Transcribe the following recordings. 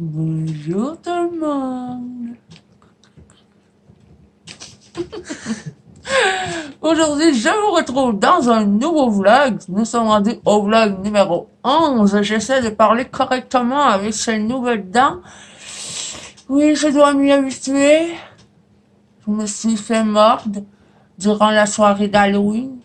Bonjour tout le monde. Aujourd'hui, je vous retrouve dans un nouveau vlog. Nous sommes rendus au vlog numéro 11. J'essaie de parler correctement avec ces nouvelles dents. Oui, je dois m'y habituer. Je me suis fait mordre durant la soirée d'Halloween.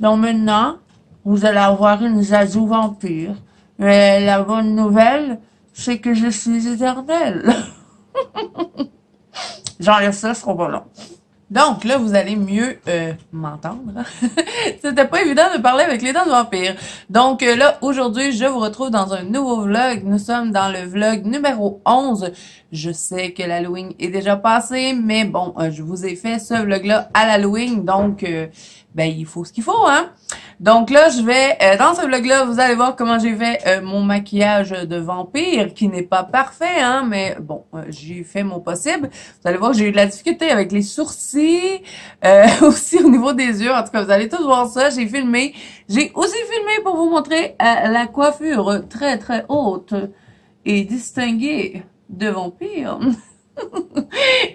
Donc maintenant, vous allez avoir une Zazu vampire. Mais la bonne nouvelle, c'est que je suis éternelle. J'enlève ça, ce sera pas long. Donc là, vous allez mieux m'entendre. C'était pas évident de parler avec les dents de vampire. Donc là, aujourd'hui, je vous retrouve dans un nouveau vlog. Nous sommes dans le vlog numéro 11. Je sais que l'Halloween est déjà passé, mais bon, je vous ai fait ce vlog-là à l'Halloween, donc ben il faut ce qu'il faut, hein. Donc là, je vais, dans ce vlog-là, vous allez voir comment j'ai fait mon maquillage de vampire, qui n'est pas parfait, hein, mais bon, j'ai fait mon possible. Vous allez voir que j'ai eu de la difficulté avec les sourcils, aussi au niveau des yeux. En tout cas, vous allez tous voir ça. J'ai filmé. J'ai aussi filmé pour vous montrer la coiffure très, très haute et distinguée de vampire.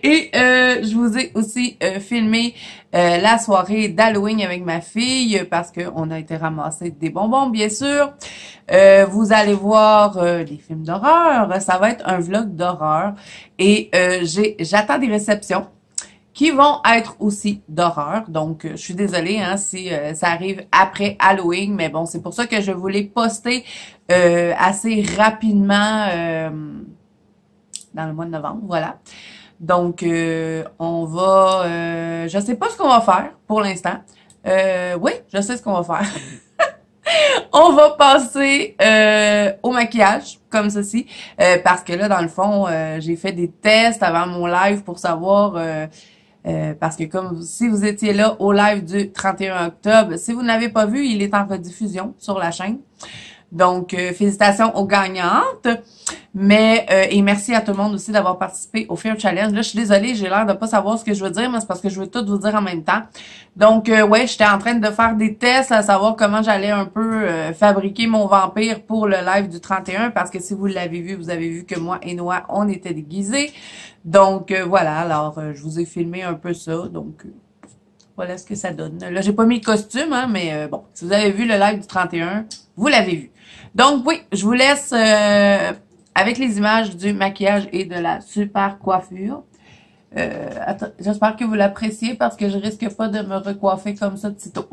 Et je vous ai aussi filmé la soirée d'Halloween avec ma fille parce qu'on a été ramasser des bonbons, bien sûr. Vous allez voir des films d'horreur. Ça va être un vlog d'horreur. Et j'attends des réceptions qui vont être aussi d'horreur. Donc, je suis désolée hein, si ça arrive après Halloween, mais bon, c'est pour ça que je voulais poster assez rapidement dans le mois de novembre, voilà. Donc, on va... je sais pas ce qu'on va faire pour l'instant. Oui, je sais ce qu'on va faire. On va passer au maquillage, comme ceci, parce que là, dans le fond, j'ai fait des tests avant mon live pour savoir... parce que comme si vous étiez là au live du 31 octobre, si vous n'avez pas vu, il est en rediffusion sur la chaîne. Donc, félicitations aux gagnantes. Mais, et merci à tout le monde aussi d'avoir participé au Fear Challenge. Là, je suis désolée, j'ai l'air de pas savoir ce que je veux dire, mais c'est parce que je veux tout vous dire en même temps. Donc, ouais, j'étais en train de faire des tests à savoir comment j'allais un peu fabriquer mon vampire pour le live du 31, parce que si vous l'avez vu, vous avez vu que moi et Noah, on était déguisés. Donc, voilà, alors, je vous ai filmé un peu ça, donc... voilà ce que ça donne. Là, j'ai pas mis le costume, hein, mais bon, si vous avez vu le live du 31, vous l'avez vu. Donc oui, je vous laisse avec les images du maquillage et de la super coiffure. J'espère que vous l'appréciez parce que je risque pas de me recoiffer comme ça de sitôt.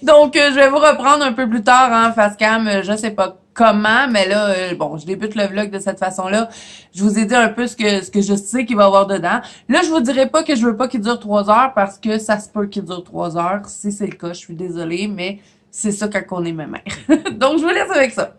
Donc, je vais vous reprendre un peu plus tard en face cam, je sais pas comment, mais là, bon, je débute le vlog de cette façon-là. Je vous ai dit un peu ce que je sais qu'il va y avoir dedans. Là, je vous dirai pas que je veux pas qu'il dure 3 heures parce que ça se peut qu'il dure 3 heures. Si c'est le cas, je suis désolée, mais c'est ça quand on est ma mère. Donc, je vous laisse avec ça.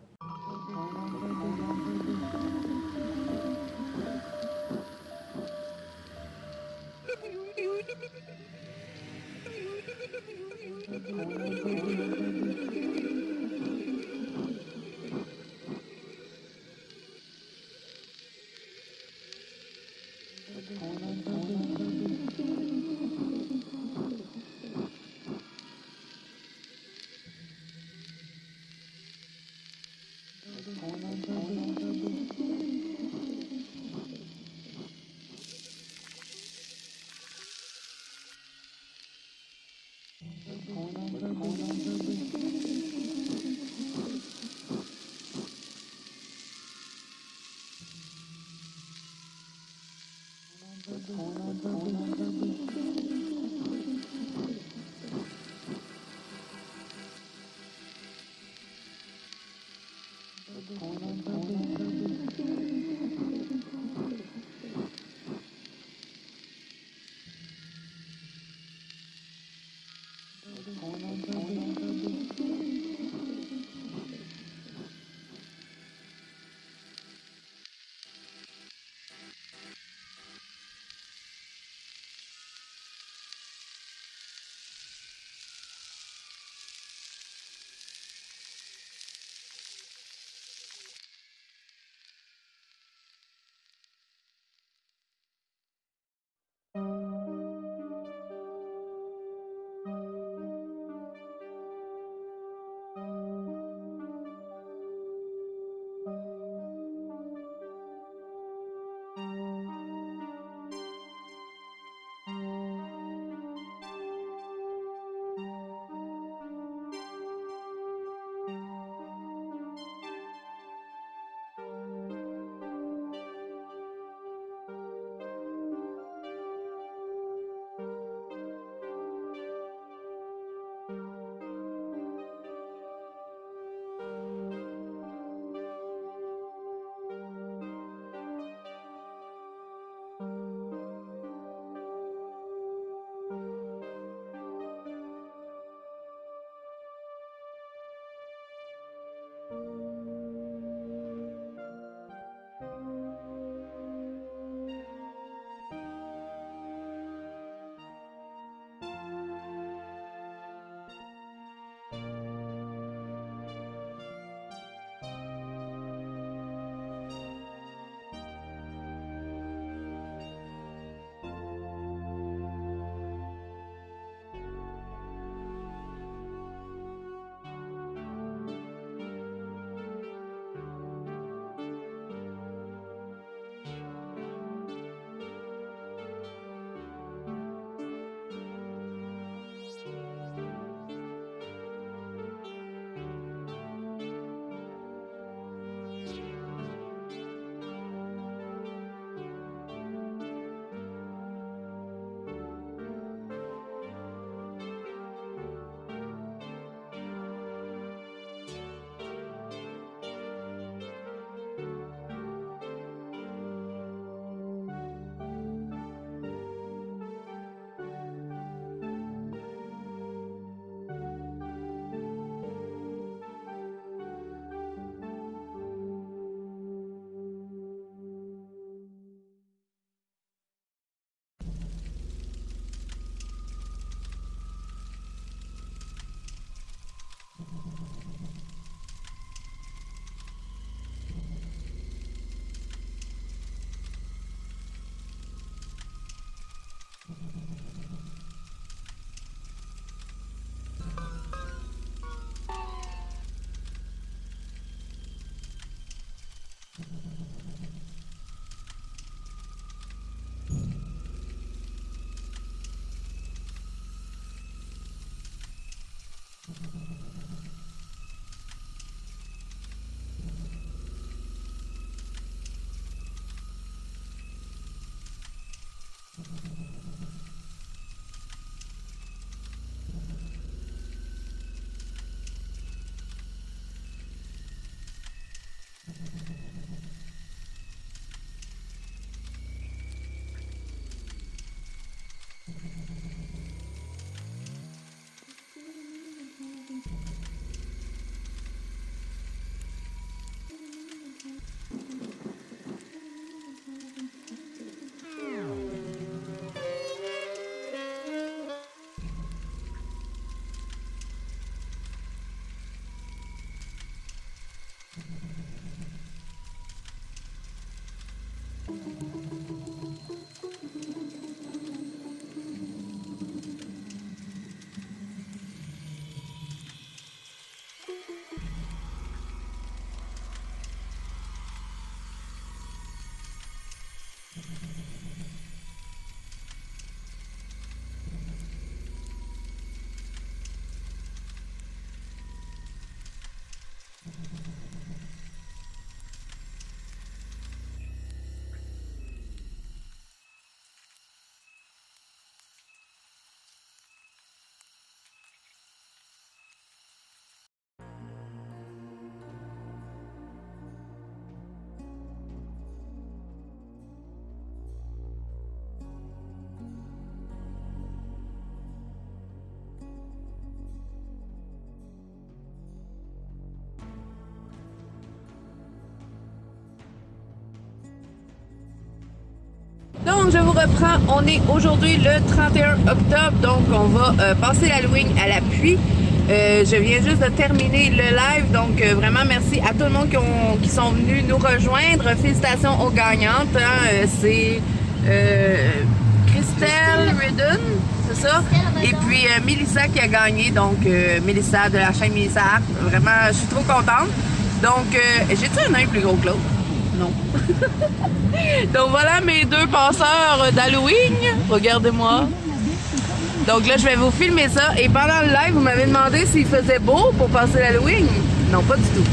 Donc, je vous reprends. On est aujourd'hui le 31 octobre, donc on va passer l'Halloween à la pluie. Je viens juste de terminer le live, donc vraiment merci à tout le monde qui sont venus nous rejoindre. Félicitations aux gagnantes. Hein. C'est Christelle Redden, c'est ça? Et puis Mélissa qui a gagné, donc Mélissa de la chaîne Mélissa Art. Vraiment, je suis trop contente. Donc, j'ai-tu un œil plus gros que l'autre? Non. Donc voilà mes deux passeurs d'Halloween. Regardez-moi. Donc là, je vais vous filmer ça. Et pendant le live, vous m'avez demandé s'il faisait beau pour passer l'Halloween. Non, pas du tout.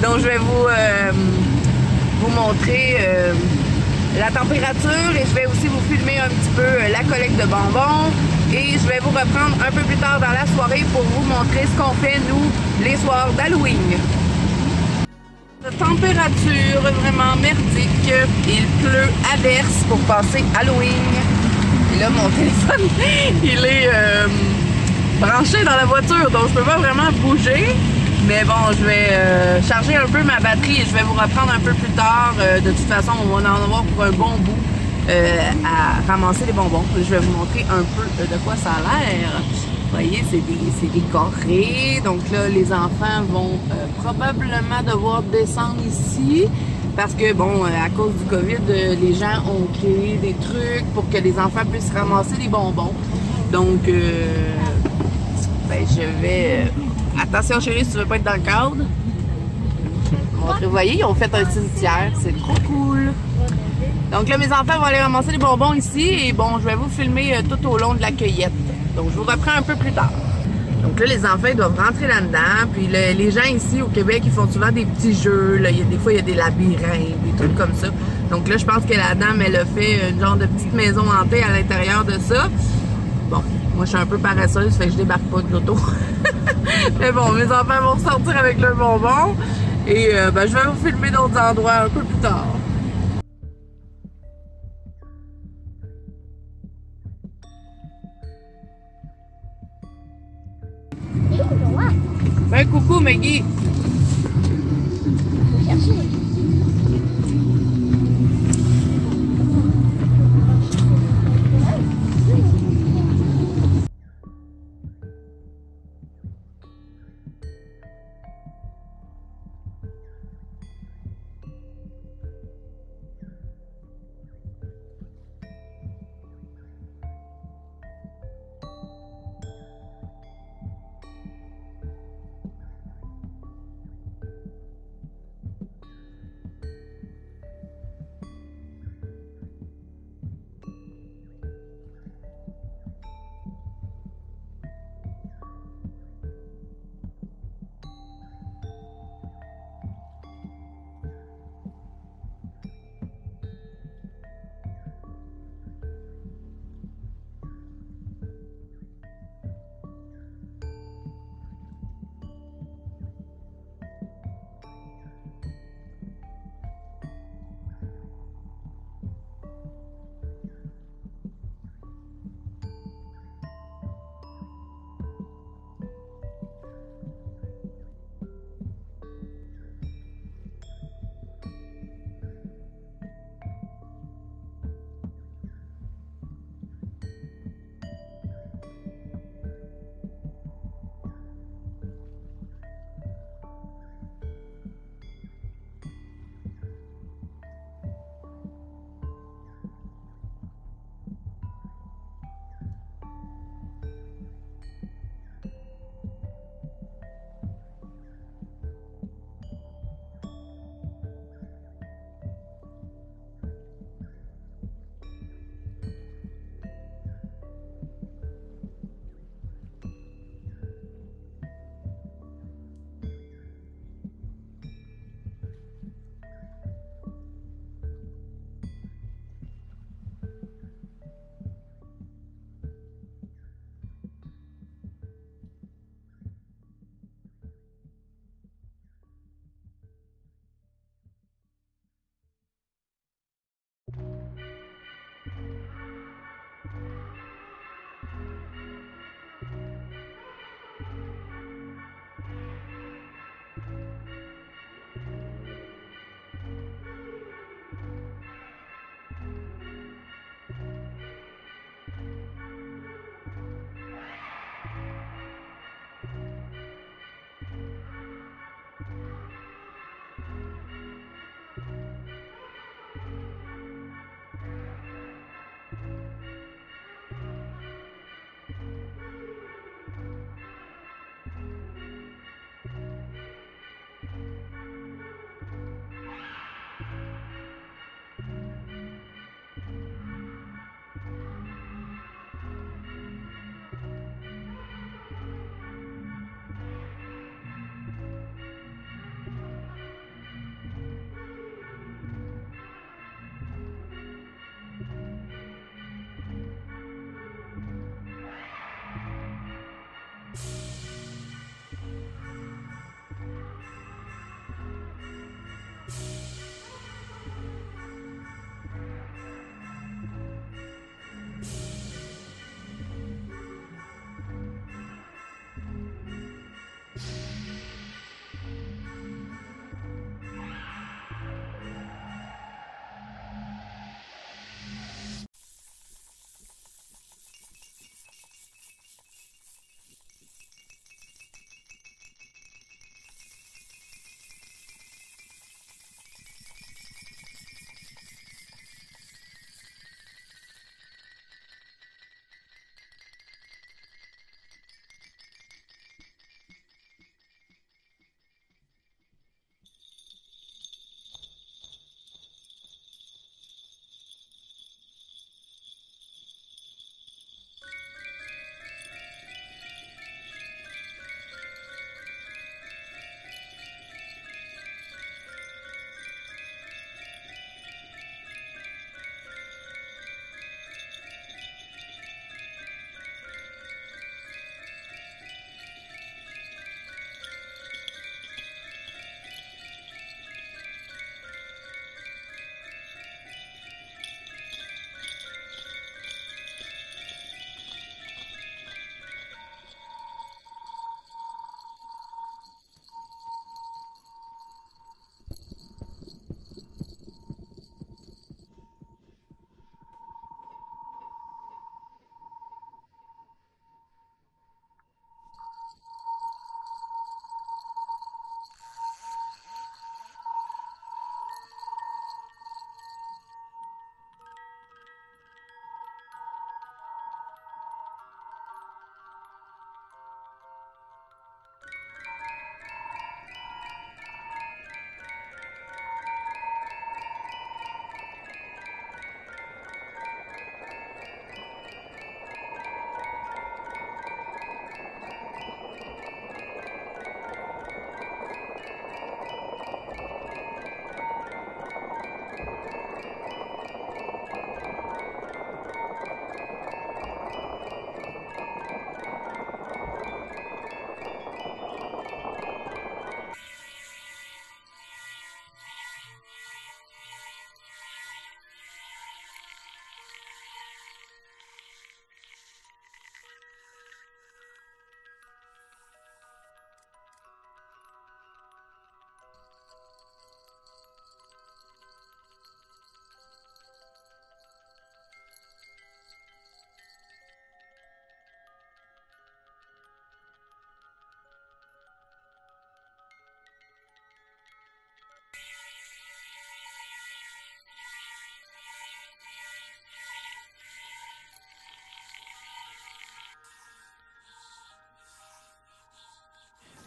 Donc je vais vous montrer la température et je vais aussi vous filmer un petit peu la collecte de bonbons. Et je vais vous reprendre un peu plus tard dans la soirée pour vous montrer ce qu'on fait, nous, les soirs d'Halloween. Température vraiment merdique, il pleut à verse pour passer Halloween. Et là mon téléphone il est branché dans la voiture, donc je peux pas vraiment bouger, mais bon, je vais charger un peu ma batterie et je vais vous reprendre un peu plus tard. De toute façon, on va en avoir pour un bon bout à ramasser les bonbons. Je vais vous montrer un peu de quoi ça a l'air. Vous voyez, c'est des carrés. Donc là, les enfants vont probablement devoir descendre ici parce que, bon, à cause du COVID, les gens ont créé des trucs pour que les enfants puissent ramasser les bonbons. Donc, ben, je vais... Attention, chérie, si tu veux pas être dans le cadre. Vous voyez, ils ont fait un cimetière. C'est trop cool. Donc là, mes enfants vont aller ramasser les bonbons ici. Et bon, je vais vous filmer tout au long de la cueillette. Donc, je vous reprends un peu plus tard. Donc là, les enfants ils doivent rentrer là-dedans. Puis les gens ici au Québec, ils font souvent des petits jeux. Là. Des fois, il y a des labyrinthes, des trucs comme ça. Donc là, je pense que la dame, elle a fait une genre de petite maison hantée à l'intérieur de ça. Bon, moi, je suis un peu paresseuse, fait que je débarque pas de l'auto. Mais bon, mes enfants vont sortir avec leurs bonbons. Et ben, je vais vous filmer d'autres endroits un peu plus tard. Ben, coucou Maggie.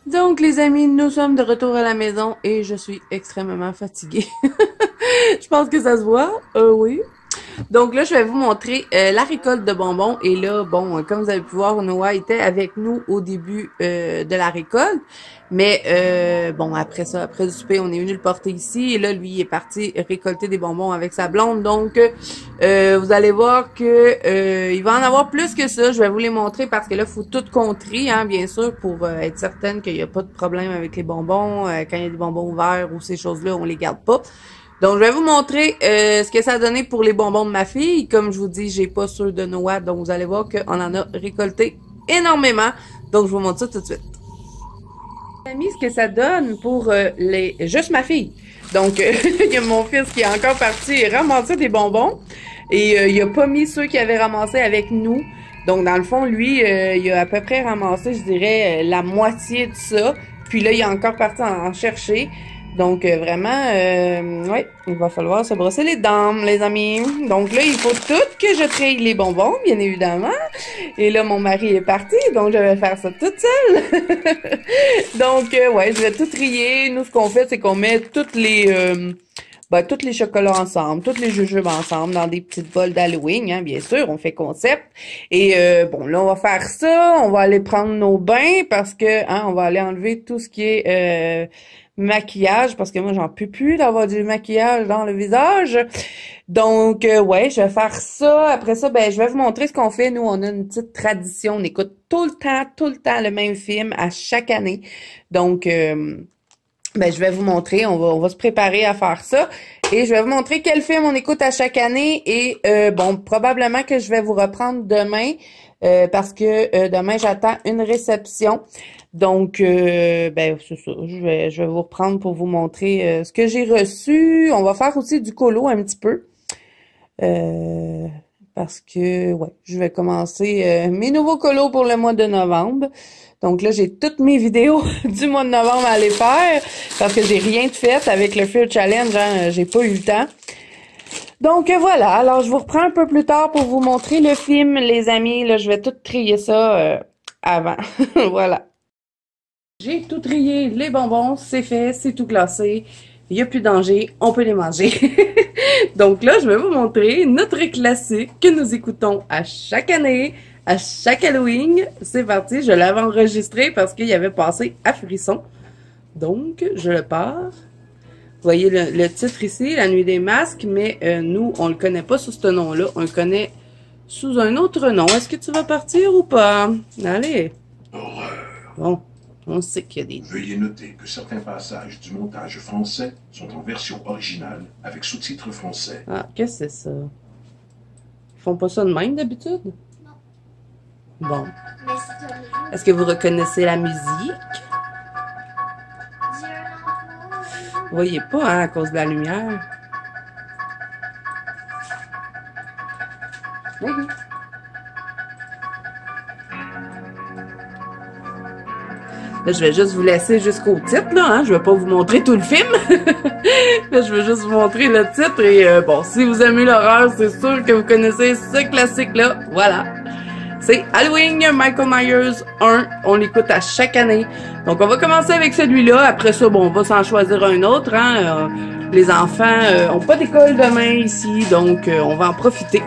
Donc, les amis, nous sommes de retour à la maison et je suis extrêmement fatiguée. Je pense que ça se voit. Oui. Donc là, je vais vous montrer la récolte de bonbons. Et là, bon, comme vous avez pu voir, Noah était avec nous au début de la récolte. Mais bon, après ça, après le souper, on est venu le porter ici. Et là, lui, il est parti récolter des bonbons avec sa blonde. Donc, vous allez voir que il va en avoir plus que ça. Je vais vous les montrer parce que là, il faut tout contrer, hein, bien sûr, pour être certaine qu'il n'y a pas de problème avec les bonbons. Quand il y a des bonbons ouverts ou ces choses-là, on les garde pas. Donc, je vais vous montrer ce que ça a donné pour les bonbons de ma fille. Comme je vous dis, j'ai pas ceux de Noah, donc vous allez voir qu'on en a récolté énormément. Donc, je vous montre ça tout de suite. Amis, ce que ça donne pour juste ma fille. Donc, il y a mon fils qui est encore parti ramasser des bonbons. Et il a pas mis ceux qu'il avait ramassés avec nous. Donc, dans le fond, lui, il a à peu près ramassé, je dirais, la moitié de ça. Puis là, il est encore parti en chercher. Donc, vraiment, ouais, il va falloir se brosser les dents, les amis. Donc là, il faut tout que je trie les bonbons, bien évidemment. Et là, mon mari est parti, donc je vais faire ça toute seule. Donc, ouais, je vais tout trier. Nous, ce qu'on fait, c'est qu'on met tous les chocolats ensemble, tous les jujubes ensemble dans des petites bols d'Halloween, hein, bien sûr, on fait concept. Et bon, là, on va faire ça, on va aller prendre nos bains parce que, hein, on va aller enlever tout ce qui est maquillage, parce que moi, j'en peux plus d'avoir du maquillage dans le visage. Donc, ouais, je vais faire ça. Après ça, ben, je vais vous montrer ce qu'on fait. Nous, on a une petite tradition. On écoute tout le temps le même film à chaque année. Donc, ben, je vais vous montrer. On va se préparer à faire ça. Et je vais vous montrer quel film on écoute à chaque année. Et, bon, probablement que je vais vous reprendre demain. Parce que demain, j'attends une réception. Donc, ben, c'est ça. Je vais vous reprendre pour vous montrer ce que j'ai reçu. On va faire aussi du colo un petit peu. Parce que, ouais, je vais commencer mes nouveaux colos pour le mois de novembre. Donc là, j'ai toutes mes vidéos du mois de novembre à aller faire. Parce que j'ai rien de fait avec le Fear Challenge. Hein, j'ai pas eu le temps. Donc voilà, alors je vous reprends un peu plus tard pour vous montrer le film, les amis. Là, je vais tout trier ça avant. Voilà. J'ai tout trié, les bonbons, c'est fait, c'est tout classé. Il n'y a plus de danger, on peut les manger. Donc là, je vais vous montrer notre classique que nous écoutons à chaque année, à chaque Halloween. C'est parti, je l'avais enregistré parce qu'il y avait passé à frisson. Donc, je le pars. Vous voyez le titre ici, La Nuit des Masques, mais nous, on le connaît pas sous ce nom-là. On le connaît sous un autre nom. Est-ce que tu vas partir ou pas? Allez. Horreur. Bon, on sait qu'il y a des... Veuillez noter que certains passages du montage français sont en version originale, avec sous-titres français. Ah, qu'est-ce que c'est ça? Ils font pas ça de même d'habitude? Non. Bon. Est-ce que vous reconnaissez la musique? Vous voyez pas, hein, à cause de la lumière. Oui. Là, je vais juste vous laisser jusqu'au titre, là, hein. Je vais pas vous montrer tout le film. Là, je vais juste vous montrer le titre et bon, si vous aimez l'horreur, c'est sûr que vous connaissez ce classique-là. Voilà. C'est Halloween, Michael Myers 1. On l'écoute à chaque année. Donc, on va commencer avec celui-là. Après ça, bon, on va s'en choisir un autre. Hein. Les enfants ont pas d'école demain ici, donc on va en profiter.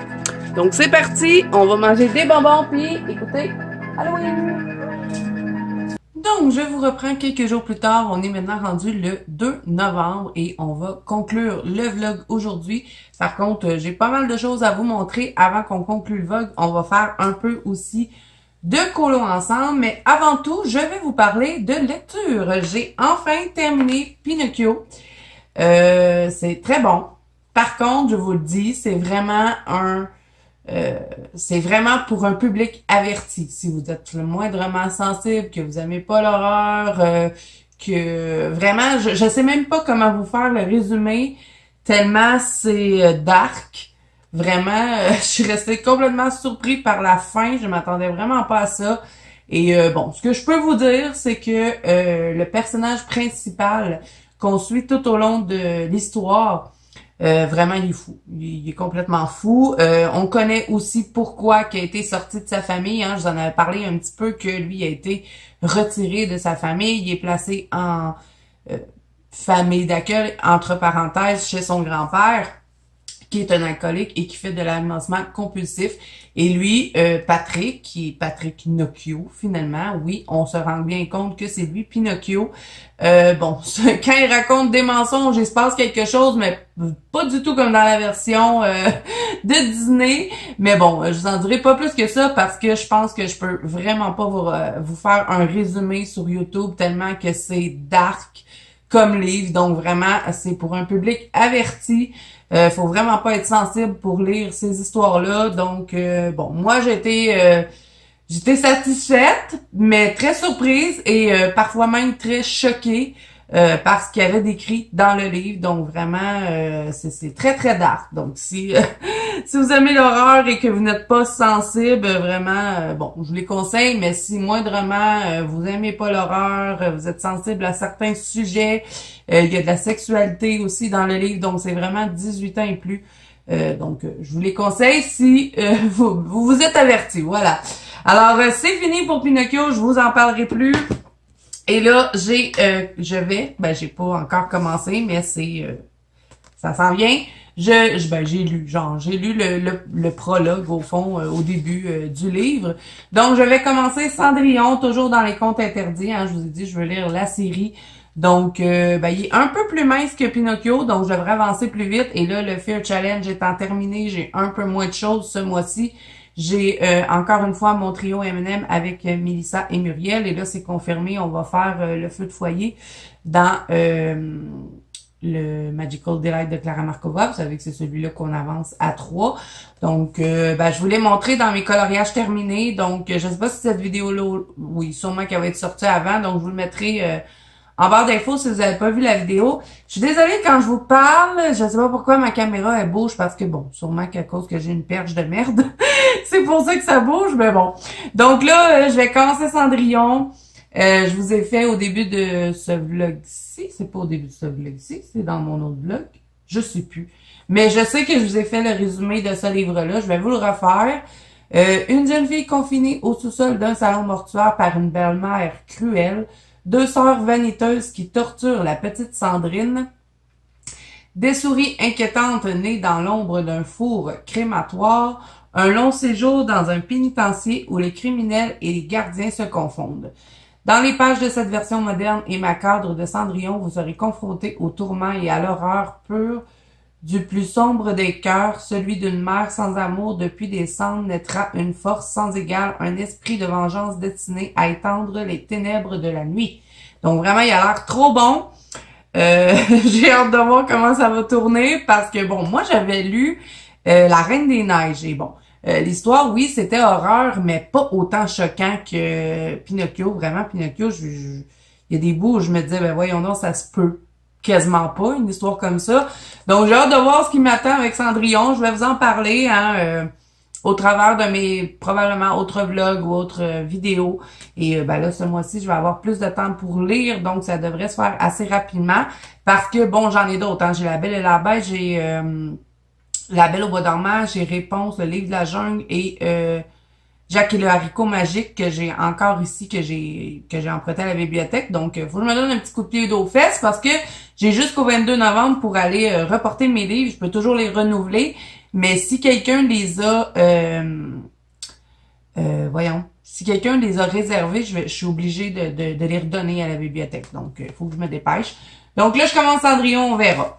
Donc, c'est parti. On va manger des bonbons, puis écoutez, Halloween. Donc, je vous reprends quelques jours plus tard. On est maintenant rendu le 2 novembre et on va conclure le vlog aujourd'hui. Par contre, j'ai pas mal de choses à vous montrer avant qu'on conclue le vlog. On va faire un peu aussi de colo ensemble. Mais avant tout, je vais vous parler de lecture. J'ai enfin terminé Pinocchio. C'est très bon. Par contre, je vous le dis, c'est vraiment pour un public averti. Si vous êtes le moindrement sensible, que vous aimez pas l'horreur, que vraiment, je sais même pas comment vous faire le résumé, tellement c'est dark. Vraiment, je suis restée complètement surpris par la fin. Je m'attendais vraiment pas à ça. Et bon, ce que je peux vous dire, c'est que le personnage principal qu'on suit tout au long de l'histoire, Vraiment, il est fou. Il est complètement fou. On connaît aussi pourquoi il a été sorti de sa famille. Hein. Je vous en avais parlé un petit peu que lui a été retiré de sa famille. Il est placé en famille d'accueil, entre parenthèses, chez son grand-père, qui est un alcoolique et qui fait de l'alimentation compulsif. Et lui, Patrick, qui est Patrick Nocchio, finalement, oui, on se rend bien compte que c'est lui, Pinocchio. Bon, quand il raconte des mensonges, il se passe quelque chose, mais pas du tout comme dans la version de Disney. Mais bon, je vous en dirai pas plus que ça parce que je pense que je peux vraiment pas vous faire un résumé sur YouTube tellement que c'est dark comme livre. Donc vraiment, c'est pour un public averti. Faut vraiment pas être sensible pour lire ces histoires-là. Donc, bon, moi, j'étais satisfaite, mais très surprise et parfois même très choquée par ce qu'il y avait décrit dans le livre. Donc, vraiment, c'est très, très dark. Donc, si vous aimez l'horreur et que vous n'êtes pas sensible, vraiment, bon, je vous les conseille, mais si moindrement vous aimez pas l'horreur, vous êtes sensible à certains sujets, il y a de la sexualité aussi dans le livre, donc c'est vraiment 18 ans et plus. Donc, je vous les conseille si vous êtes avertis. Voilà. Alors, c'est fini pour Pinocchio, je vous en parlerai plus. Et là, j'ai pas encore commencé, mais ça s'en vient. J'ai lu le prologue au fond au début du livre. Donc je vais commencer Cendrillon, toujours dans les contes interdits. Hein, je vous ai dit, je veux lire la série. Donc il est un peu plus mince que Pinocchio, donc je devrais avancer plus vite. Et là, le Fear Challenge étant terminé, j'ai un peu moins de choses ce mois-ci. J'ai encore une fois mon trio M&M avec Mélissa et Muriel. Et là, c'est confirmé, on va faire le feu de foyer dans le Magical Delight de Clara Markova. Vous savez que c'est celui-là qu'on avance à 3. Donc, je vous l'ai montré dans mes coloriages terminés. Donc, je sais pas si cette vidéo-là, oui, sûrement qu'elle va être sortie avant. Donc, je vous le mettrai en barre d'infos si vous n'avez pas vu la vidéo. Je suis désolée quand je vous parle. Je sais pas pourquoi ma caméra, elle bouge parce que, bon, sûrement qu'à cause que j'ai une perche de merde. C'est pour ça que ça bouge, mais bon. Donc là, je vais commencer Cendrillon. Je vous ai fait au début de ce vlog-ci. C'est pas au début de ce vlog-ci, c'est dans mon autre vlog. Je sais plus. Mais je sais que je vous ai fait le résumé de ce livre-là. Je vais vous le refaire. Une jeune fille confinée au sous-sol d'un salon mortuaire par une belle-mère cruelle. Deux sœurs vaniteuses qui torturent la petite Sandrine. Des souris inquiétantes nées dans l'ombre d'un four crématoire. Un long séjour dans un pénitencier où les criminels et les gardiens se confondent. Dans les pages de cette version moderne et macabre de Cendrillon, vous serez confrontés au tourment et à l'horreur pure du plus sombre des cœurs, celui d'une mère sans amour. Depuis des cendres naîtra une force sans égale, un esprit de vengeance destiné à étendre les ténèbres de la nuit. Donc vraiment, il a l'air trop bon. J'ai hâte de voir comment ça va tourner parce que, bon, moi j'avais lu La Reine des Neiges et bon, l'histoire, oui, c'était horreur, mais pas autant choquant que Pinocchio. Vraiment, Pinocchio, il y a des bouts où je me disais, ben voyons donc, ça se peut quasiment pas, une histoire comme ça. Donc, j'ai hâte de voir ce qui m'attend avec Cendrillon. Je vais vous en parler au travers de mes, probablement, autres vlogs ou autres vidéos. Et là, ce mois-ci, je vais avoir plus de temps pour lire, donc ça devrait se faire assez rapidement. Parce que, bon, j'en ai d'autres. Hein. J'ai La Belle et la Bête, j'ai La Belle au bois dormant, j'ai Réponse, le livre de la jungle et Jacques et le haricot magique que j'ai encore ici, que j'ai emprunté à la bibliothèque. Donc, faut que je me donne un petit coup de pied aux fesses parce que j'ai jusqu'au 22 novembre pour aller reporter mes livres. Je peux toujours les renouveler. Mais si quelqu'un les a si quelqu'un les a réservés, je suis obligée de les redonner à la bibliothèque. Donc, il faut que je me dépêche. Donc là, je commence Cendrillon, on verra.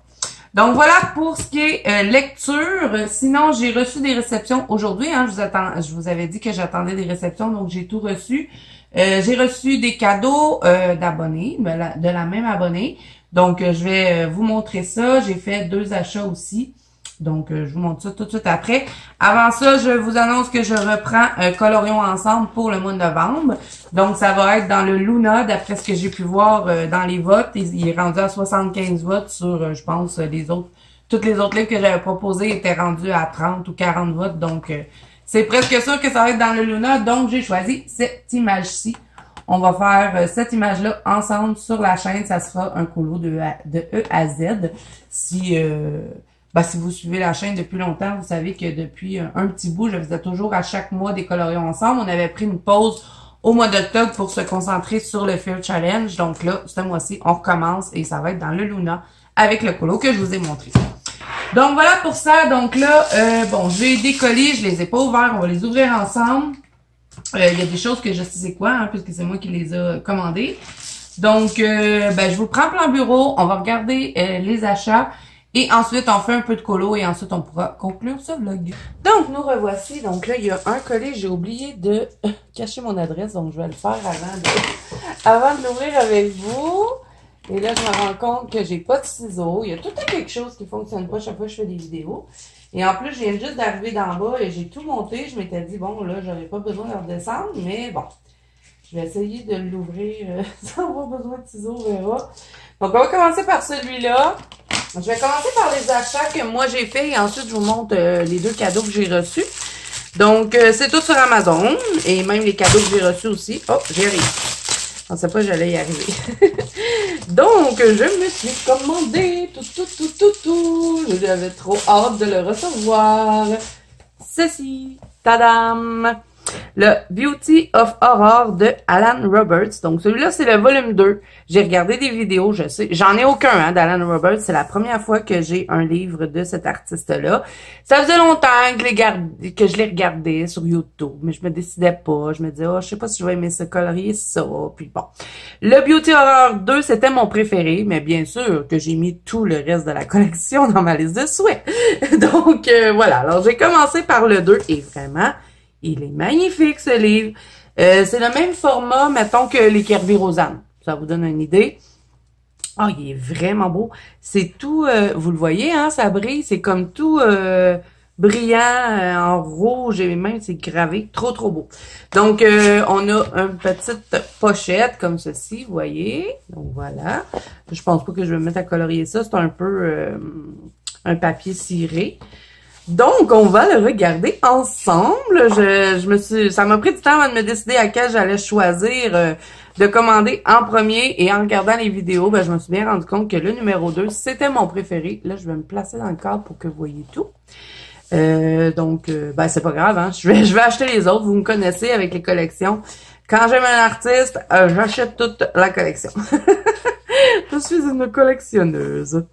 Donc voilà pour ce qui est lecture. Sinon, j'ai reçu des réceptions aujourd'hui. Hein, je vous avais dit que j'attendais des réceptions, donc j'ai tout reçu. J'ai reçu des cadeaux d'abonnés, de la même abonnée. Donc, je vais vous montrer ça. J'ai fait 2 achats aussi. Donc, je vous montre ça tout de suite après. Avant ça, je vous annonce que je reprends Colorions ensemble pour le mois de novembre. Donc, ça va être dans le Luna, d'après ce que j'ai pu voir dans les votes. Il est rendu à 75 votes sur, je pense, toutes les autres livres que j'avais proposés étaient rendus à 30 ou 40 votes. Donc, c'est presque sûr que ça va être dans le Luna. Donc, j'ai choisi cette image-ci. On va faire cette image-là ensemble sur la chaîne. Ça sera un colo de E à Z. Ben, si vous suivez la chaîne depuis longtemps, vous savez que depuis un petit bout, je faisais toujours à chaque mois des colorions ensemble. On avait pris une pause au mois d'octobre pour se concentrer sur le Fear Challenge. Donc là, ce mois-ci, on recommence et ça va être dans le Luna avec le colo que je vous ai montré. Donc voilà pour ça. Donc là, bon, j'ai des colis, je les ai pas ouverts. On va les ouvrir ensemble. Il y a des choses que je sais c'est quoi, hein, puisque c'est moi qui les ai commandées. Donc, ben, je vous prends plan bureau. On va regarder les achats. Et ensuite, on fait un peu de colo et ensuite, on pourra conclure ce vlog. Donc, nous revoici. Donc là, il y a un colis. J'ai oublié de cacher mon adresse. Donc, je vais le faire avant de l'ouvrir avec vous. Et là, je me rends compte que j'ai pas de ciseaux. Il y a tout le temps quelque chose qui fonctionne pas chaque fois que je fais des vidéos. Et en plus, je viens juste d'arriver d'en bas et j'ai tout monté. Je m'étais dit, bon, là, j'aurais pas besoin de redescendre. Mais bon, je vais essayer de l'ouvrir sans avoir besoin de ciseaux, on verra. Donc, on va commencer par celui-là. Je vais commencer par les achats que moi j'ai fait et ensuite je vous montre les deux cadeaux que j'ai reçus. Donc, c'est tout sur Amazon et même les cadeaux que j'ai reçus aussi. Oh, j'y arrive. Je pensais pas que j'allais y arriver. Donc, je me suis commandé tout. J'avais trop hâte de le recevoir. Ceci, tadam! Le Beauty of Horror de Alan Roberts. Donc, celui-là, c'est le volume 2. J'ai regardé des vidéos, je sais. J'en ai aucun, hein, d'Alan Roberts. C'est la première fois que j'ai un livre de cet artiste-là. Ça faisait longtemps que je l'ai regardé sur YouTube, mais je me décidais pas. Je me disais, oh, je sais pas si je vais aimer ce colorier, ça. Puis bon. Le Beauty Horror 2, c'était mon préféré, mais bien sûr que j'ai mis tout le reste de la collection dans ma liste de souhaits. Donc, voilà. Alors, j'ai commencé par le 2 et vraiment, il est magnifique, ce livre. C'est le même format, mettons, que les Kerby Rosanne. Ça vous donne une idée. Ah, il est vraiment beau. C'est tout, vous le voyez, hein, ça brille. C'est comme tout brillant en rouge et même c'est gravé. Trop, trop beau. Donc, on a une petite pochette comme ceci, vous voyez. Donc, voilà. Je pense pas que je vais me mettre à colorier ça. C'est un peu un papier ciré. Donc, on va le regarder ensemble. Ça m'a pris du temps avant de me décider à quel j'allais choisir de commander en premier. Et en regardant les vidéos, ben, je me suis bien rendu compte que le numéro 2, c'était mon préféré. Là, je vais me placer dans le cadre pour que vous voyez tout. Donc, ben, c'est pas grave, hein. Je vais acheter les autres. Vous me connaissez avec les collections. Quand j'aime un artiste, j'achète toute la collection. Je suis une collectionneuse.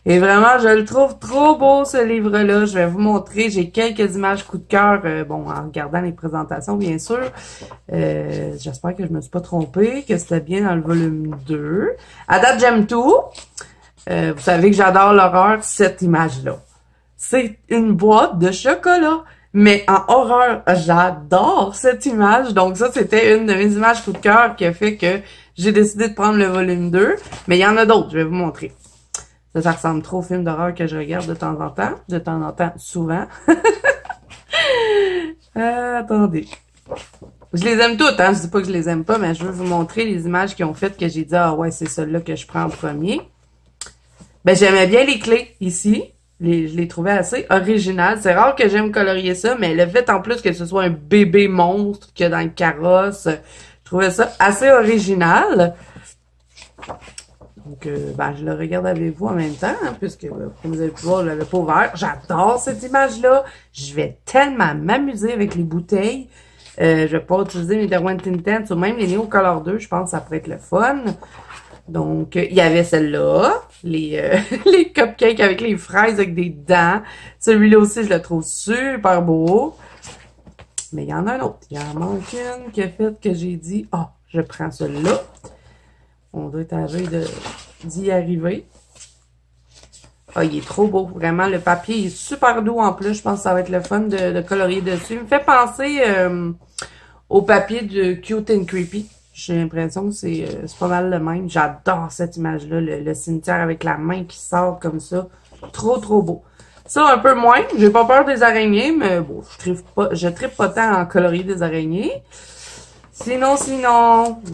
Et vraiment, je le trouve trop beau, ce livre-là. Je vais vous montrer. J'ai quelques images coup de cœur, bon, en regardant les présentations, bien sûr. J'espère que je me suis pas trompée, que c'était bien dans le volume 2. À date, j'aime tout. Vous savez que j'adore l'horreur, cette image-là. C'est une boîte de chocolat. Mais en horreur, j'adore cette image. Donc ça, c'était une de mes images coup de cœur qui a fait que j'ai décidé de prendre le volume 2. Mais il y en a d'autres, je vais vous montrer. Ça ressemble trop au film d'horreur que je regarde de temps en temps. De temps en temps, souvent. Attendez. Je les aime toutes, hein. Je dis pas que je les aime pas, mais je veux vous montrer les images qui ont fait que j'ai dit, ah ouais, c'est celle-là que je prends en premier. Ben, j'aimais bien les clés ici. Je les trouvais assez originales. C'est rare que j'aime colorier ça, mais le fait en plus que ce soit un bébé monstre qu'il y a dans le carrosse, je trouvais ça assez original. Donc, ben, je le regarde avec vous en même temps, hein, puisque, comme vous avez pu voir, je l'avais pas ouvert. J'adore cette image-là. Je vais tellement m'amuser avec les bouteilles. Je vais pas utiliser mes Derwent Tinted ou même les Neo Color 2. Je pense que ça pourrait être le fun. Donc, il y avait celle-là, les cupcakes avec les fraises avec des dents. Celui-là aussi, je le trouve super beau. Mais il y en a un autre. Il y en manque une qui a fait que j'ai dit, oh, je prends celui-là. On doit être âgé d'y arriver. Ah, il est trop beau. Vraiment, le papier est super doux en plus. Je pense que ça va être le fun de colorier dessus. Il me fait penser au papier de Cute and Creepy. J'ai l'impression que c'est pas mal le même. J'adore cette image-là, le cimetière avec la main qui sort comme ça. Trop, trop beau. Ça, un peu moins. J'ai pas peur des araignées, mais bon, je trippe pas tant en colorier des araignées. Sinon, il y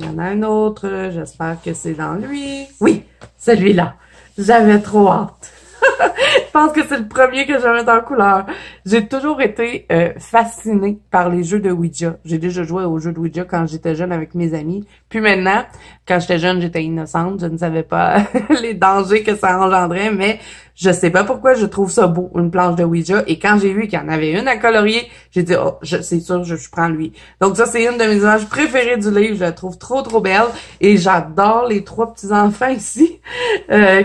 en a un autre. J'espère que c'est dans lui. Oui, celui-là. J'avais trop hâte. Je pense que c'est le premier que je vais mettre en couleur. J'ai toujours été fascinée par les jeux de Ouija. J'ai déjà joué aux jeux de Ouija quand j'étais jeune avec mes amis. Puis maintenant, quand j'étais jeune, j'étais innocente. Je ne savais pas les dangers que ça engendrait, mais Je sais pas pourquoi je trouve ça beau, une planche de Ouija. Et quand j'ai vu qu'il y en avait une à colorier, j'ai dit, oh, c'est sûr, je prends lui. Donc ça, c'est une de mes images préférées du livre. Je la trouve trop, trop belle. Et j'adore les 3 petits-enfants ici,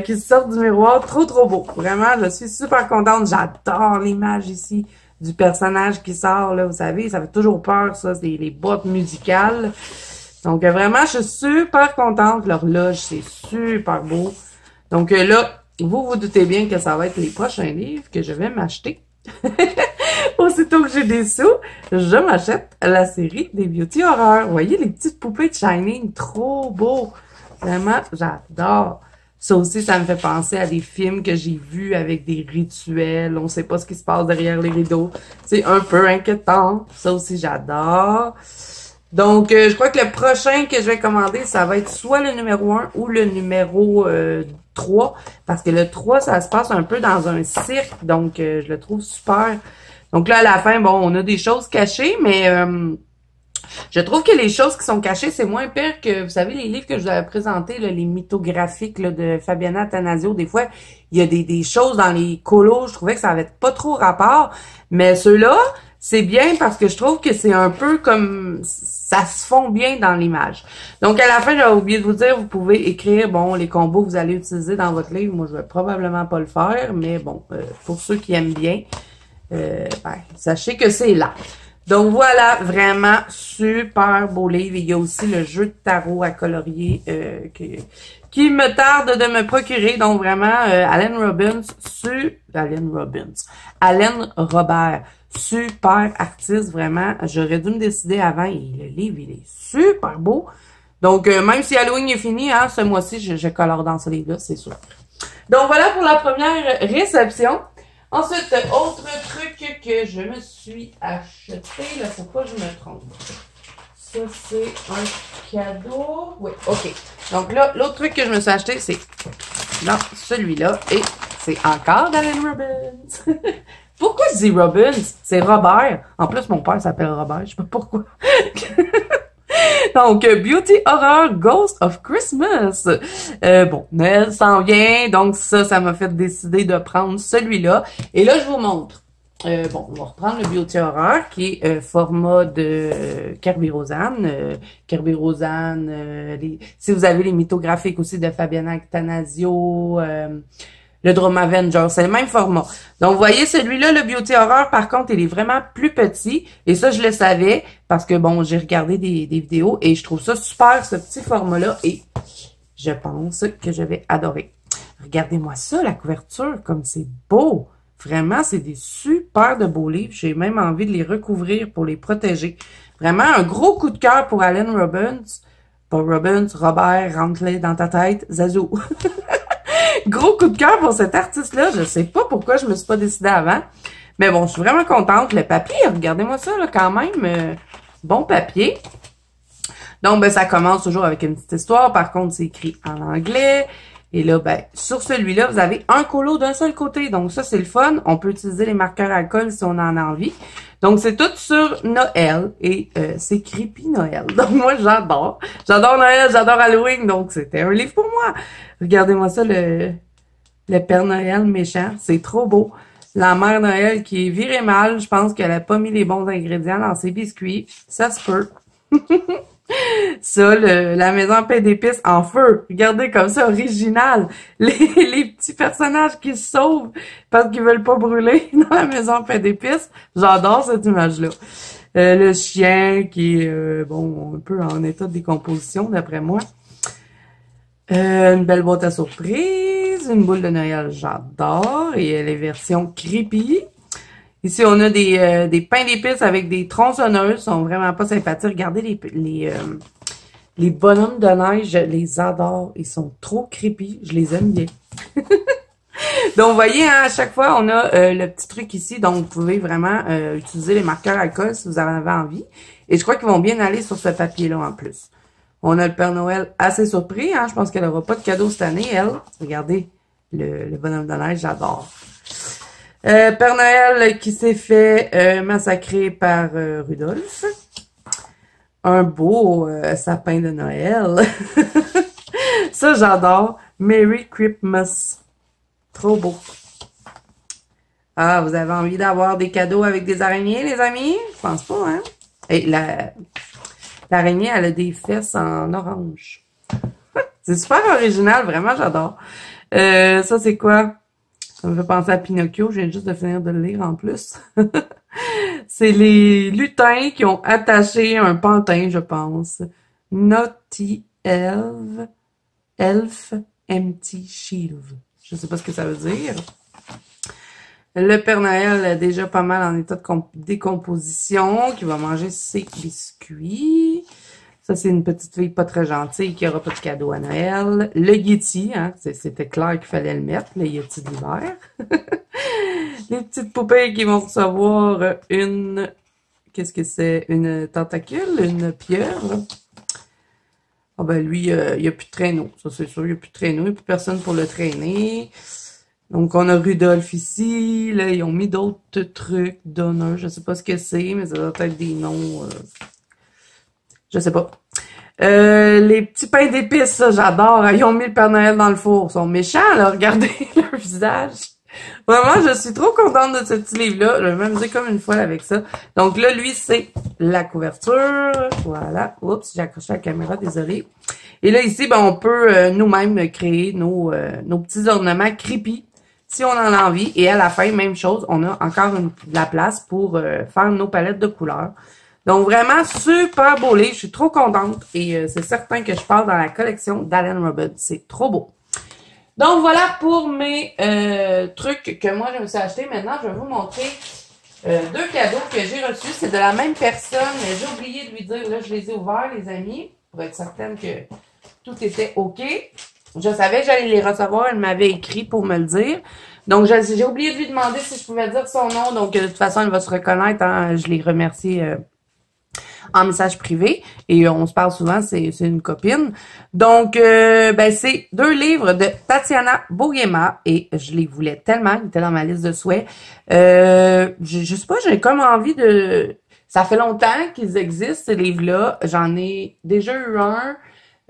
qui sortent du miroir. Trop, trop beau. Vraiment, je suis super contente. J'adore l'image ici du personnage qui sort, là. Vous savez, ça fait toujours peur, ça. C'est les boîtes musicales. Donc vraiment, je suis super contente. L'horloge, c'est super beau. Donc là, vous vous doutez bien que ça va être les prochains livres que je vais m'acheter. Aussitôt que j'ai des sous, je m'achète la série des Beauty Horror. Vous voyez les petites poupées de Shining, trop beau. Vraiment, j'adore. Ça aussi, ça me fait penser à des films que j'ai vus avec des rituels. On sait pas ce qui se passe derrière les rideaux. C'est un peu inquiétant. Ça aussi, j'adore. Donc, je crois que le prochain que je vais commander, ça va être soit le numéro 1 ou le numéro 3. Parce que le 3, ça se passe un peu dans un cirque. Donc, je le trouve super. Donc là, à la fin, bon, on a des choses cachées, mais je trouve que les choses qui sont cachées, c'est moins pire que, vous savez, les livres que je vous avais présentés, là, les mythographiques là, de Fabiana Attanasio. Des fois, il y a des choses dans les colos, je trouvais que ça avait pas trop rapport. Mais ceux-là, c'est bien parce que je trouve que c'est un peu comme, ça se fond bien dans l'image. Donc, à la fin, j'avais oublié de vous dire, vous pouvez écrire, bon, les combos que vous allez utiliser dans votre livre. Moi, je vais probablement pas le faire, mais bon, pour ceux qui aiment bien, sachez que c'est là. Donc, voilà, vraiment super beau livre. Il y a aussi le jeu de tarot à colorier qui me tarde de me procurer. Donc, vraiment, Allen Robert, super artiste, vraiment. J'aurais dû me décider avant. Et le livre, il est super beau. Donc, même si Halloween est fini, hein, ce mois-ci, je colore dans ce livre-là, c'est sûr. Donc, voilà pour la première réception. Ensuite, autre truc que je me suis acheté, là, faut pas que je me trompe. Ça, c'est un cadeau. Oui, ok. Donc là, l'autre truc que je me suis acheté, c'est là, celui-là. Et c'est encore d'Allen Robbins. Pourquoi je dis Robbins? C'est Robert. En plus, mon père s'appelle Robert. Je sais pas pourquoi. Donc, Beauty Horror Ghost of Christmas. Bon, Noël s'en vient, donc ça m'a fait décider de prendre celui-là. Et là, je vous montre. Bon, on va reprendre le Beauty Horror, qui est format de Kirby Rosanne. Kirby Rosanne, si vous avez les mythographiques aussi de Fabiana Attanasio, le Drum Avenger, c'est le même format. Donc, vous voyez, celui-là, le Beauty Horror, par contre, il est vraiment plus petit. Et ça, je le savais parce que, bon, j'ai regardé des vidéos et je trouve ça super, ce petit format-là. Et je pense que je vais adorer. Regardez-moi ça, la couverture, comme c'est beau. Vraiment, c'est des super de beaux livres. J'ai même envie de les recouvrir pour les protéger. Vraiment, un gros coup de cœur pour Allen Robbins. Pas Robbins, Robert, rentre-les dans ta tête, Zazou. Gros coup de cœur pour cet artiste-là. Je sais pas pourquoi je me suis pas décidée avant. Mais bon, je suis vraiment contente. Le papier, regardez-moi ça, là, quand même. Bon papier. Donc, ben, ça commence toujours avec une petite histoire. Par contre, c'est écrit en anglais. Et là, ben, sur celui-là, vous avez un colo d'un seul côté. Donc, ça, c'est le fun. On peut utiliser les marqueurs alcool si on en a envie. Donc, c'est tout sur Noël. Et c'est creepy Noël. Donc, moi, j'adore. J'adore Noël, j'adore Halloween. Donc, c'était un livre pour moi. Regardez-moi ça, le Père Noël méchant. C'est trop beau. La Mère Noël qui est virée mal. Je pense qu'elle a pas mis les bons ingrédients dans ses biscuits. Ça se peut. Ça, la maison pain d'épices en feu. Regardez comme ça, original. Les petits personnages qui se sauvent parce qu'ils veulent pas brûler dans la maison pain d'épices. J'adore cette image-là. Le chien qui est, bon, un peu en état de décomposition, d'après moi. Une belle boîte à surprise. Une boule de Noël, j'adore. Et les versions creepy. Ici, on a des pains d'épices avec des tronçonneuses. Ils sont vraiment pas sympathiques. Regardez les bonhommes de neige, je les adore. Ils sont trop creepy. Je les aime bien. Donc, vous voyez, hein, à chaque fois, on a le petit truc ici. Donc, vous pouvez vraiment utiliser les marqueurs alcool si vous en avez envie. Et je crois qu'ils vont bien aller sur ce papier-là en plus. On a le Père Noël assez surpris. Hein. Je pense qu'elle n'aura pas de cadeau cette année, elle. Regardez le bonhomme de neige, j'adore. Père Noël qui s'est fait massacrer par Rudolph. Un beau sapin de Noël. Ça, j'adore. Merry Christmas. Trop beau. Ah, vous avez envie d'avoir des cadeaux avec des araignées, les amis? Je pense pas, hein? Et l'araignée, elle a des fesses en orange. C'est super original, vraiment, j'adore. Ça, c'est quoi? Ça me fait penser à Pinocchio, je viens juste de finir de le lire en plus. C'est les lutins qui ont attaché un pantin, je pense. Naughty Elf Empty Shield. Je sais pas ce que ça veut dire. Le Père Noël est déjà pas mal en état de décomposition, qui va manger ses biscuits. Ça, c'est une petite fille pas très gentille qui aura pas de cadeau à Noël. Le Yeti, hein, c'était clair qu'il fallait le mettre, le Yeti d'hiver. Les petites poupées qui vont recevoir une... Qu'est-ce que c'est? Une tentacule? Une pieuvre? Ah ben lui, il n'y a plus de traîneau. Ça, c'est sûr, il n'y a plus de traîneau. Il n'y a plus personne pour le traîner. Donc, on a Rudolph ici. Là, ils ont mis d'autres trucs d'honneur. Je sais pas ce que c'est, mais ça doit être des noms... Je sais pas. Les petits pains d'épices, ça, j'adore. Ils ont mis le Père Noël dans le four. Ils sont méchants, là. Regardez leur visage. Vraiment, je suis trop contente de ce petit livre-là. Je vais m'amuser comme une folle avec ça. Donc là, lui, c'est la couverture. Voilà. Oups, j'ai accroché la caméra, désolé. Et là, ici, ben, on peut nous-mêmes créer nos petits ornements creepy si on en a envie. Et à la fin, même chose, on a encore de la place pour faire nos palettes de couleurs. Donc, vraiment, super beau livre. Je suis trop contente. Et c'est certain que je pars dans la collection d'Allen Robbins. C'est trop beau. Donc, voilà pour mes trucs que moi, je me suis acheté. Maintenant, je vais vous montrer deux cadeaux que j'ai reçus. C'est de la même personne, mais j'ai oublié de lui dire. Là, je les ai ouverts, les amis, pour être certaine que tout était OK. Je savais que j'allais les recevoir. Elle m'avait écrit pour me le dire. Donc, j'ai oublié de lui demander si je pouvais dire son nom. Donc, de toute façon, elle va se reconnaître. Hein. Je l'ai remercié en message privé. Et on se parle souvent, c'est une copine. Donc, ben c'est 2 livres de Tatiana Bogema. Et je les voulais tellement, ils étaient dans ma liste de souhaits. Je sais pas, j'ai comme envie de... Ça fait longtemps qu'ils existent, ces livres-là. J'en ai déjà eu un.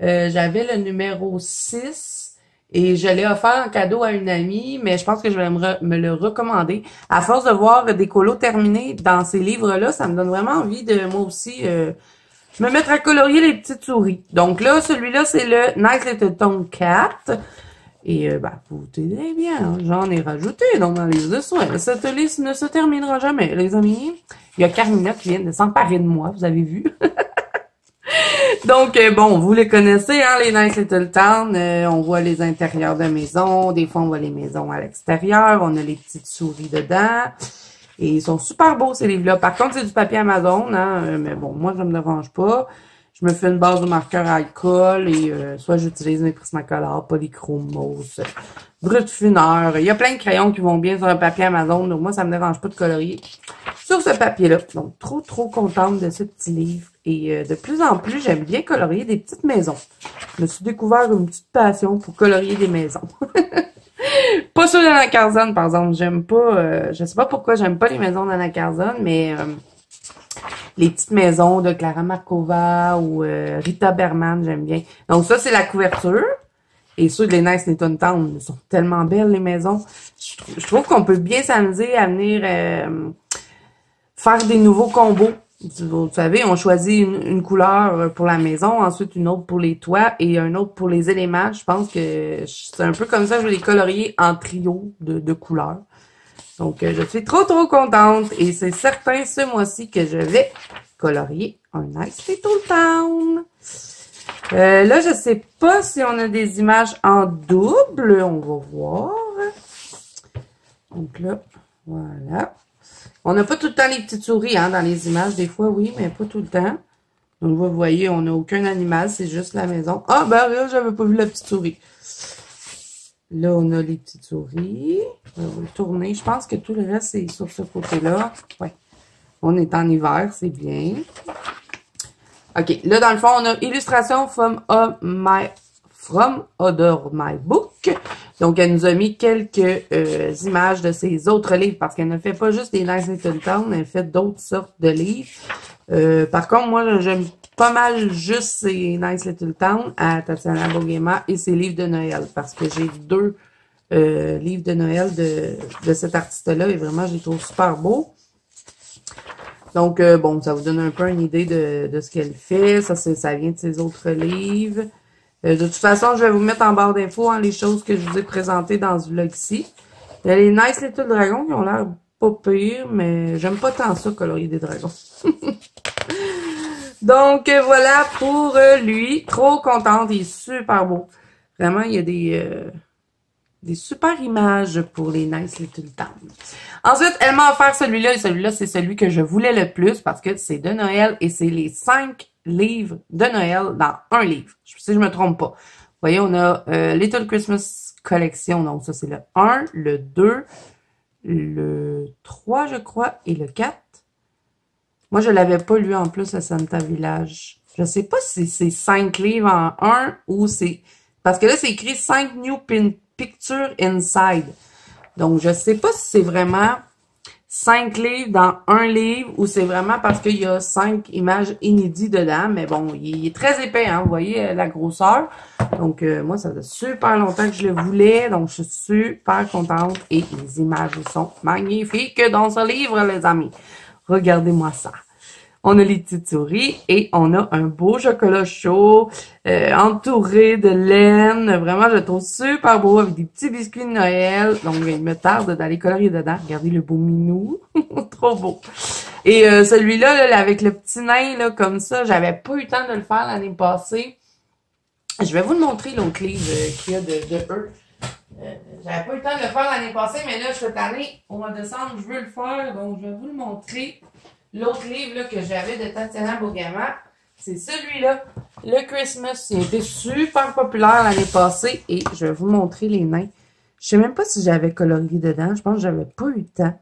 J'avais le numéro 6. Et je l'ai offert en cadeau à une amie, mais je pense que je vais me le recommander. À force de voir des colos terminés dans ces livres-là, ça me donne vraiment envie de, moi aussi, me mettre à colorier les petites souris. Donc là, celui-là, c'est le Nice Little Tomcat. Et, ben, vous tenez bien, hein, j'en ai rajouté donc dans la liste de soins. Cette liste ne se terminera jamais, les amis. Il y a Carmina qui vient de s'emparer de moi, vous avez vu. Donc, bon, vous les connaissez, hein, les Nice Little Town. On voit les intérieurs de maisons. Des fois, on voit les maisons à l'extérieur. On a les petites souris dedans. Et ils sont super beaux, ces livres-là. Par contre, c'est du papier Amazon, hein. Mais bon, moi, je me dérange pas. Je me fais une base de marqueur à alcool et soit j'utilise mes Prismacolor, Polychromos, Brut Funeur. Il y a plein de crayons qui vont bien sur un papier Amazon. Donc, moi, ça me dérange pas de colorier sur ce papier-là. Donc, trop contente de ce petit livre. Et de plus en plus, j'aime bien colorier des petites maisons. Je me suis découvert une petite passion pour colorier des maisons. Pas ceux d'Anna Carzone, par exemple. J'aime pas... je sais pas pourquoi j'aime pas les maisons d'Anna Carzone, mais... les petites maisons de Clara Markova ou Rita Berman, j'aime bien. Donc ça, c'est la couverture. Et ceux de les Nice Little Town sont tellement belles, les maisons. Je trouve qu'on peut bien s'amuser à venir faire des nouveaux combos. Vous savez, on choisit une couleur pour la maison, ensuite une autre pour les toits et un autre pour les éléments. Je pense que c'est un peu comme ça, je vais les colorier en trio de couleurs. Donc, je suis trop contente. Et c'est certain ce mois-ci que je vais colorier un Nice Little Town. Là, je sais pas si on a des images en double. On va voir. Donc là, voilà. On n'a pas tout le temps les petites souris hein, dans les images. Des fois, oui, mais pas tout le temps. Donc, vous voyez, on n'a aucun animal. C'est juste la maison. Ah, ben là, j'avais pas vu la petite souris. Là, on a les petites souris. On va le tourner. Je pense que tout le reste, c'est sur ce côté-là. Ouais. On est en hiver, c'est bien. OK. Là, dans le fond, on a illustration from Other My Book. Donc, elle nous a mis quelques images de ses autres livres parce qu'elle ne fait pas juste des Nice Little Town, elle fait d'autres sortes de livres. Par contre, moi, j'aime pas mal juste ces Nice Little Town à Tatiana Bogema et ses livres de Noël parce que j'ai 2 livre de Noël de cet artiste-là. Et vraiment, je les trouve super beaux. Donc, bon, ça vous donne un peu une idée de ce qu'elle fait. Ça vient de ses autres livres. De toute façon, je vais vous mettre en barre d'infos les choses que je vous ai présentées dans ce vlog-ci. Il y a les Nice Little Dragons qui ont l'air pas pire, mais j'aime pas tant ça, colorier des dragons. Donc, voilà pour lui. Trop contente, il est super beau. Vraiment, il y a des super images pour les Nice Little Towns. Ensuite, elle m'a offert celui-là, et celui-là, c'est celui que je voulais le plus parce que c'est de Noël et c'est les 5 livres de Noël dans un livre. Si je me trompe pas. Vous voyez, on a Little Christmas Collection, donc ça c'est le 1, le 2, le 3, je crois, et le 4. Moi, je l'avais pas lu en plus à Santa Village. Je sais pas si c'est 5 livres en 1 ou c'est... Parce que là, c'est écrit 5 New Pictures Inside. Donc, je sais pas si c'est vraiment 5 livres dans un livre ou c'est vraiment parce qu'il y a 5 images inédites dedans. Mais bon, il est très épais, hein. Vous voyez la grosseur. Donc, moi, ça fait super longtemps que je le voulais. Donc, je suis super contente. Et les images sont magnifiques dans ce livre, les amis. Regardez-moi ça. On a les petites souris et on a un beau chocolat chaud entouré de laine. Vraiment, je le trouve super beau avec des petits biscuits de Noël. Donc, il me tarde d'aller colorier dedans. Regardez le beau minou. Trop beau. Et celui-là, là, avec le petit nain là, comme ça, j'avais pas eu le temps de le faire l'année passée. Je vais vous le montrer, l'autre livre qu'il y a de eux. J'avais pas eu le temps de le faire l'année passée, mais là, cette année, au mois de décembre, je veux le faire. Donc, je vais vous le montrer. L'autre livre là, que j'avais de Tatiana Bogama, c'est celui-là, le Christmas. Il était super populaire l'année passée et je vais vous montrer les nains. Je sais même pas si j'avais colorié dedans. Je pense que j'avais pas eu le temps.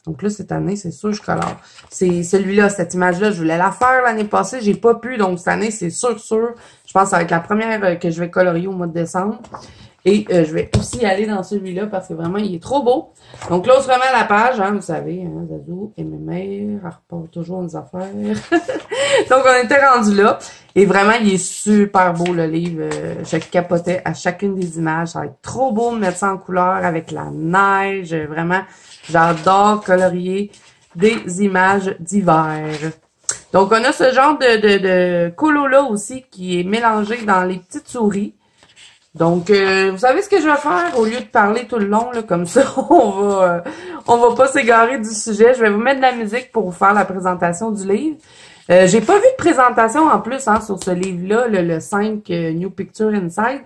Donc là, cette année, c'est sûr que je colore. C'est celui-là, cette image-là, je voulais la faire l'année passée. J'ai pas pu, donc cette année, c'est sûr. Je pense que ça va être la première que je vais colorier au mois de décembre. Et je vais aussi aller dans celui-là parce que vraiment, il est trop beau. Donc là, on se remet à la page, hein, vous savez, hein, Zazou et mes mères, elle repart toujours nos affaires. Donc, on était rendu là. Et vraiment, il est super beau, le livre. Je capotais à chacune des images. Ça va être trop beau de mettre ça en couleur avec la neige. Vraiment, j'adore colorier des images d'hiver. Donc, on a ce genre de colo-là aussi qui est mélangé dans les petites souris. Donc, vous savez ce que je vais faire? Au lieu de parler tout le long, là, comme ça, on va pas s'égarer du sujet. Je vais vous mettre de la musique pour vous faire la présentation du livre. J'ai pas vu de présentation en plus hein, sur ce livre-là, le 5 New Picture Inside,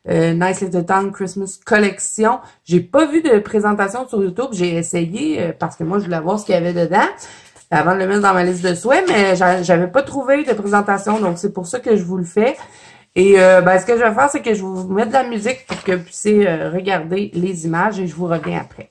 Nice Little Town Christmas Collection. J'ai pas vu de présentation sur YouTube. J'ai essayé parce que moi, je voulais voir ce qu'il y avait dedans avant de le mettre dans ma liste de souhaits, mais j'avais pas trouvé de présentation, donc c'est pour ça que je vous le fais. Et ce que je vais faire, c'est que je vais vous mettre de la musique pour que vous puissiez regarder les images et je vous reviens après.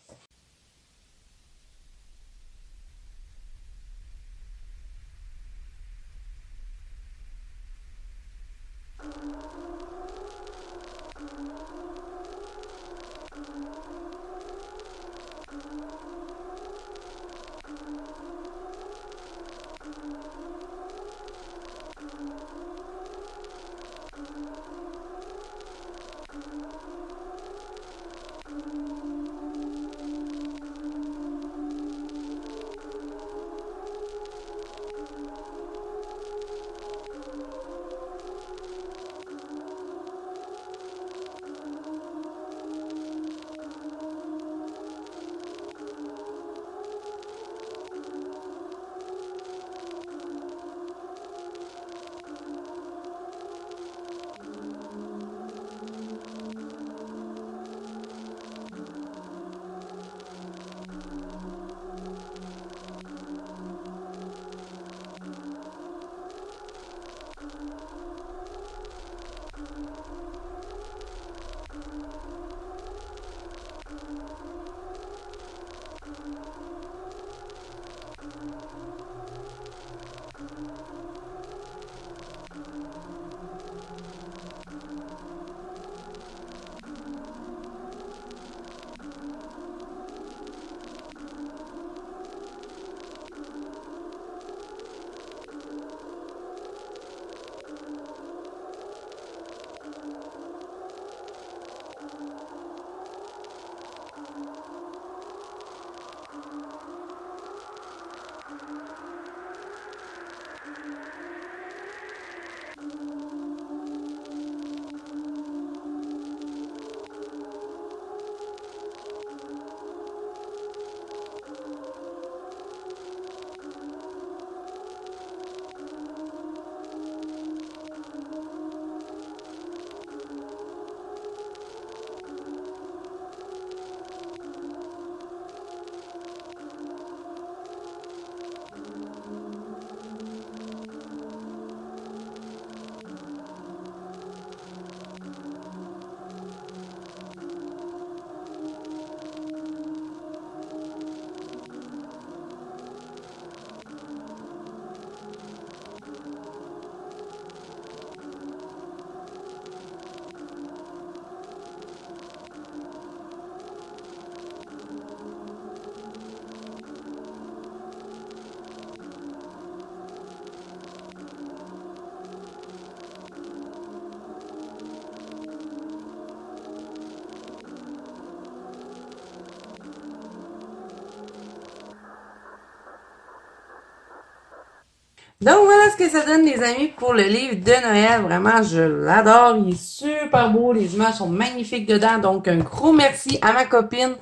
Donc voilà ce que ça donne les amis pour le livre de Noël. Vraiment, je l'adore. Il est super beau. Les images sont magnifiques dedans. Donc un gros merci à ma copine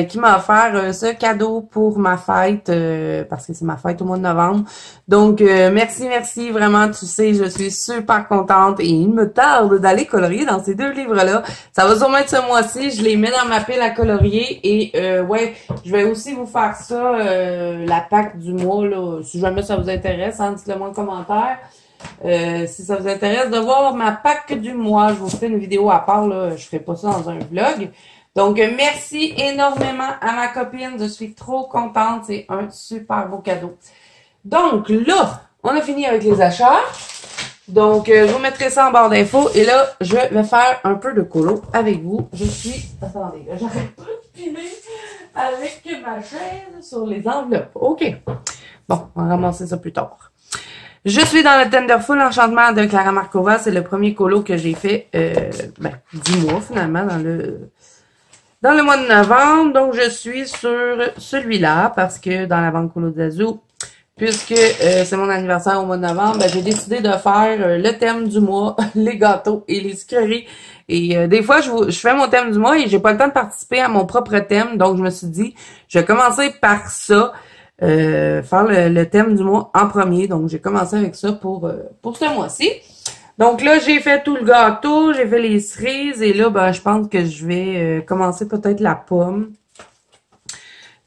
qui m'a offert ce cadeau pour ma fête. Parce que c'est ma fête au mois de novembre. Donc merci. Vraiment, tu sais, je suis super contente. Et il me tarde d'aller colorier dans ces deux livres-là. Ça va sûrement être ce mois-ci. Je les mets dans ma pile à colorier. Et ouais, je vais aussi vous faire ça, la Pâques du mois. Là, si jamais ça vous intéresse, hein, dites-le moi en commentaire. Si ça vous intéresse de voir ma Pâques du mois, je vous ferai une vidéo à part. Là, je ferai pas ça dans un vlog. Donc, merci énormément à ma copine. Je suis trop contente. C'est un super beau cadeau. Donc, là, on a fini avec les achats. Donc, je vous mettrai ça en barre d'infos. Et là, je vais faire un peu de colo avec vous. Je suis... Attendez, là, j'arrête pas de piler avec ma chaise sur les enveloppes. OK. Bon, on va ramasser ça plus tard. Je suis dans le Tenderful Enchantement de Clara Markova. C'est le premier colo que j'ai fait, 10 mois finalement, dans le mois de novembre. Donc, je suis sur celui-là parce que dans la banque Colo d'Azou, puisque c'est mon anniversaire au mois de novembre, j'ai décidé de faire le thème du mois, les gâteaux et les sucreries. Et des fois, je fais mon thème du mois et j'ai pas le temps de participer à mon propre thème. Donc, je me suis dit, je vais commencer par ça, faire le thème du mois en premier. Donc, j'ai commencé avec ça pour ce mois-ci. Donc là, j'ai fait tout le gâteau, j'ai fait les cerises et là, ben, je pense que je vais commencer peut-être la pomme.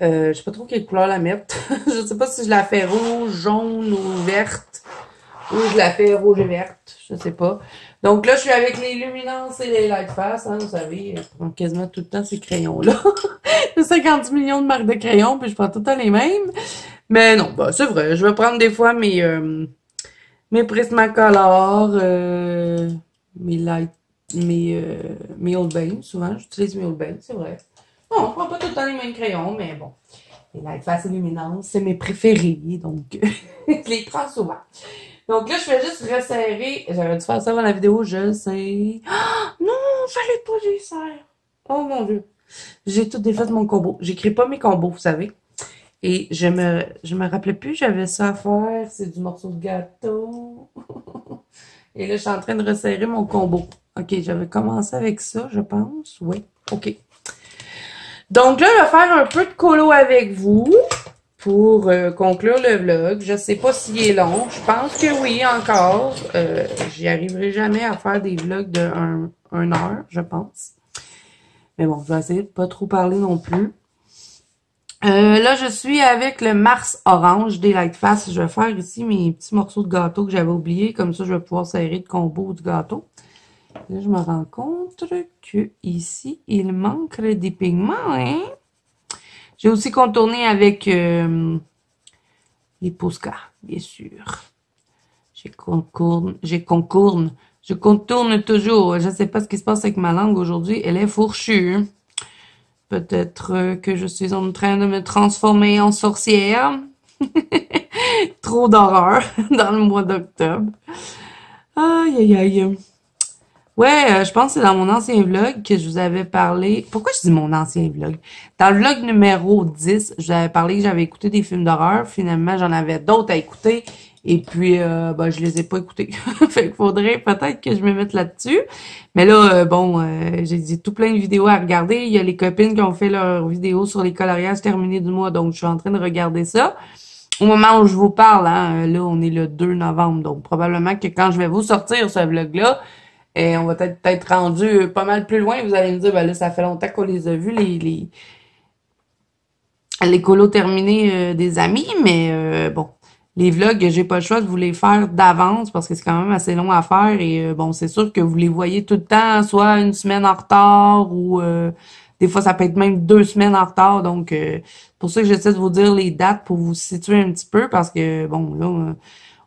Je sais pas trop quelle couleur la mettre. Je sais pas si je la fais rouge, jaune ou verte. Ou je la fais rouge et verte. Je sais pas. Donc là, je suis avec les Luminance et les Lightfast. Hein, vous savez, je prends quasiment tout le temps ces crayons-là. J'ai 50 millions de marques de crayons, puis je prends tout le temps les mêmes. Mais non, bah, c'est vrai. Je vais prendre des fois mes Prismacolor, mes Old Bay. Souvent, j'utilise mes Old Bay, c'est vrai. Non, je prends pas tout le temps les mêmes crayons, mais bon. Les Lightfast et Luminance, c'est mes préférés, donc je les prends souvent. Donc là, je vais juste resserrer. J'aurais dû faire ça dans la vidéo, je sais. Ah, non, fallait pas que j'y serre. Oh mon Dieu. J'ai tout défait de mon combo. J'écris pas mes combos, vous savez. Et je me rappelais plus, j'avais ça à faire. C'est du morceau de gâteau. Et là, je suis en train de resserrer mon combo. OK, j'avais commencé avec ça, je pense. Oui, OK. Donc là, je vais faire un peu de colo avec vous pour conclure le vlog. Je sais pas s'il est long. Je pense que oui, encore. J'y arriverai jamais à faire des vlogs de 1 heure, je pense. Mais bon, je vais essayer de pas trop parler non plus. Là, je suis avec le Mars Orange des Lightfast. Je vais faire ici mes petits morceaux de gâteau que j'avais oubliés. Comme ça, je vais pouvoir serrer le combo du gâteau. Là, je me rends compte que ici, il manque des pigments, hein? J'ai aussi contourné avec les Posca, bien sûr. Je contourne toujours. Je ne sais pas ce qui se passe avec ma langue aujourd'hui. Elle est fourchue. Peut-être que je suis en train de me transformer en sorcière. Trop d'horreur dans le mois d'octobre. Aïe, aïe, aïe. Ouais, je pense que c'est dans mon ancien vlog que je vous avais parlé. Pourquoi je dis mon ancien vlog? Dans le vlog numéro 10, je vous avais parlé que j'avais écouté des films d'horreur. Finalement, j'en avais d'autres à écouter. Et puis, je les ai pas écoutés. Fait qu'il faudrait peut-être que je me mette là-dessus. Mais là, j'ai tout plein de vidéos à regarder. Il y a les copines qui ont fait leurs vidéos sur les coloriages terminés du mois. Donc, je suis en train de regarder ça. Au moment où je vous parle, hein, là, on est le 2 novembre. Donc, probablement que quand je vais vous sortir ce vlog-là, et on va peut-être rendu pas mal plus loin. Vous allez me dire, ben là, ça fait longtemps qu'on les a vus, les colos terminés des amis, mais bon, les vlogs, j'ai pas le choix de vous les faire d'avance parce que c'est quand même assez long à faire et bon, c'est sûr que vous les voyez tout le temps, soit une semaine en retard ou des fois, ça peut être même 2 semaines en retard. Donc, pour ça que j'essaie de vous dire les dates pour vous situer un petit peu parce que, bon, là...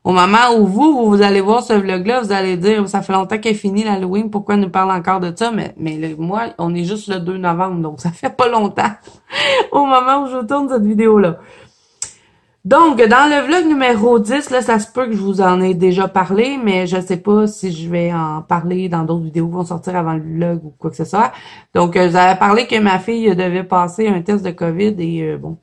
Au moment où vous allez voir ce vlog-là, vous allez dire, ça fait longtemps qu'elle est finie l'Halloween, pourquoi elle nous parle encore de ça? Mais moi, on est juste le 2 novembre, donc ça fait pas longtemps au moment où je tourne cette vidéo-là. Donc, dans le vlog numéro 10, là, ça se peut que je vous en ai déjà parlé, mais je sais pas si je vais en parler dans d'autres vidéos qui vont sortir avant le vlog ou quoi que ce soit. Donc, j'avais parlé que ma fille devait passer un test de COVID et bon,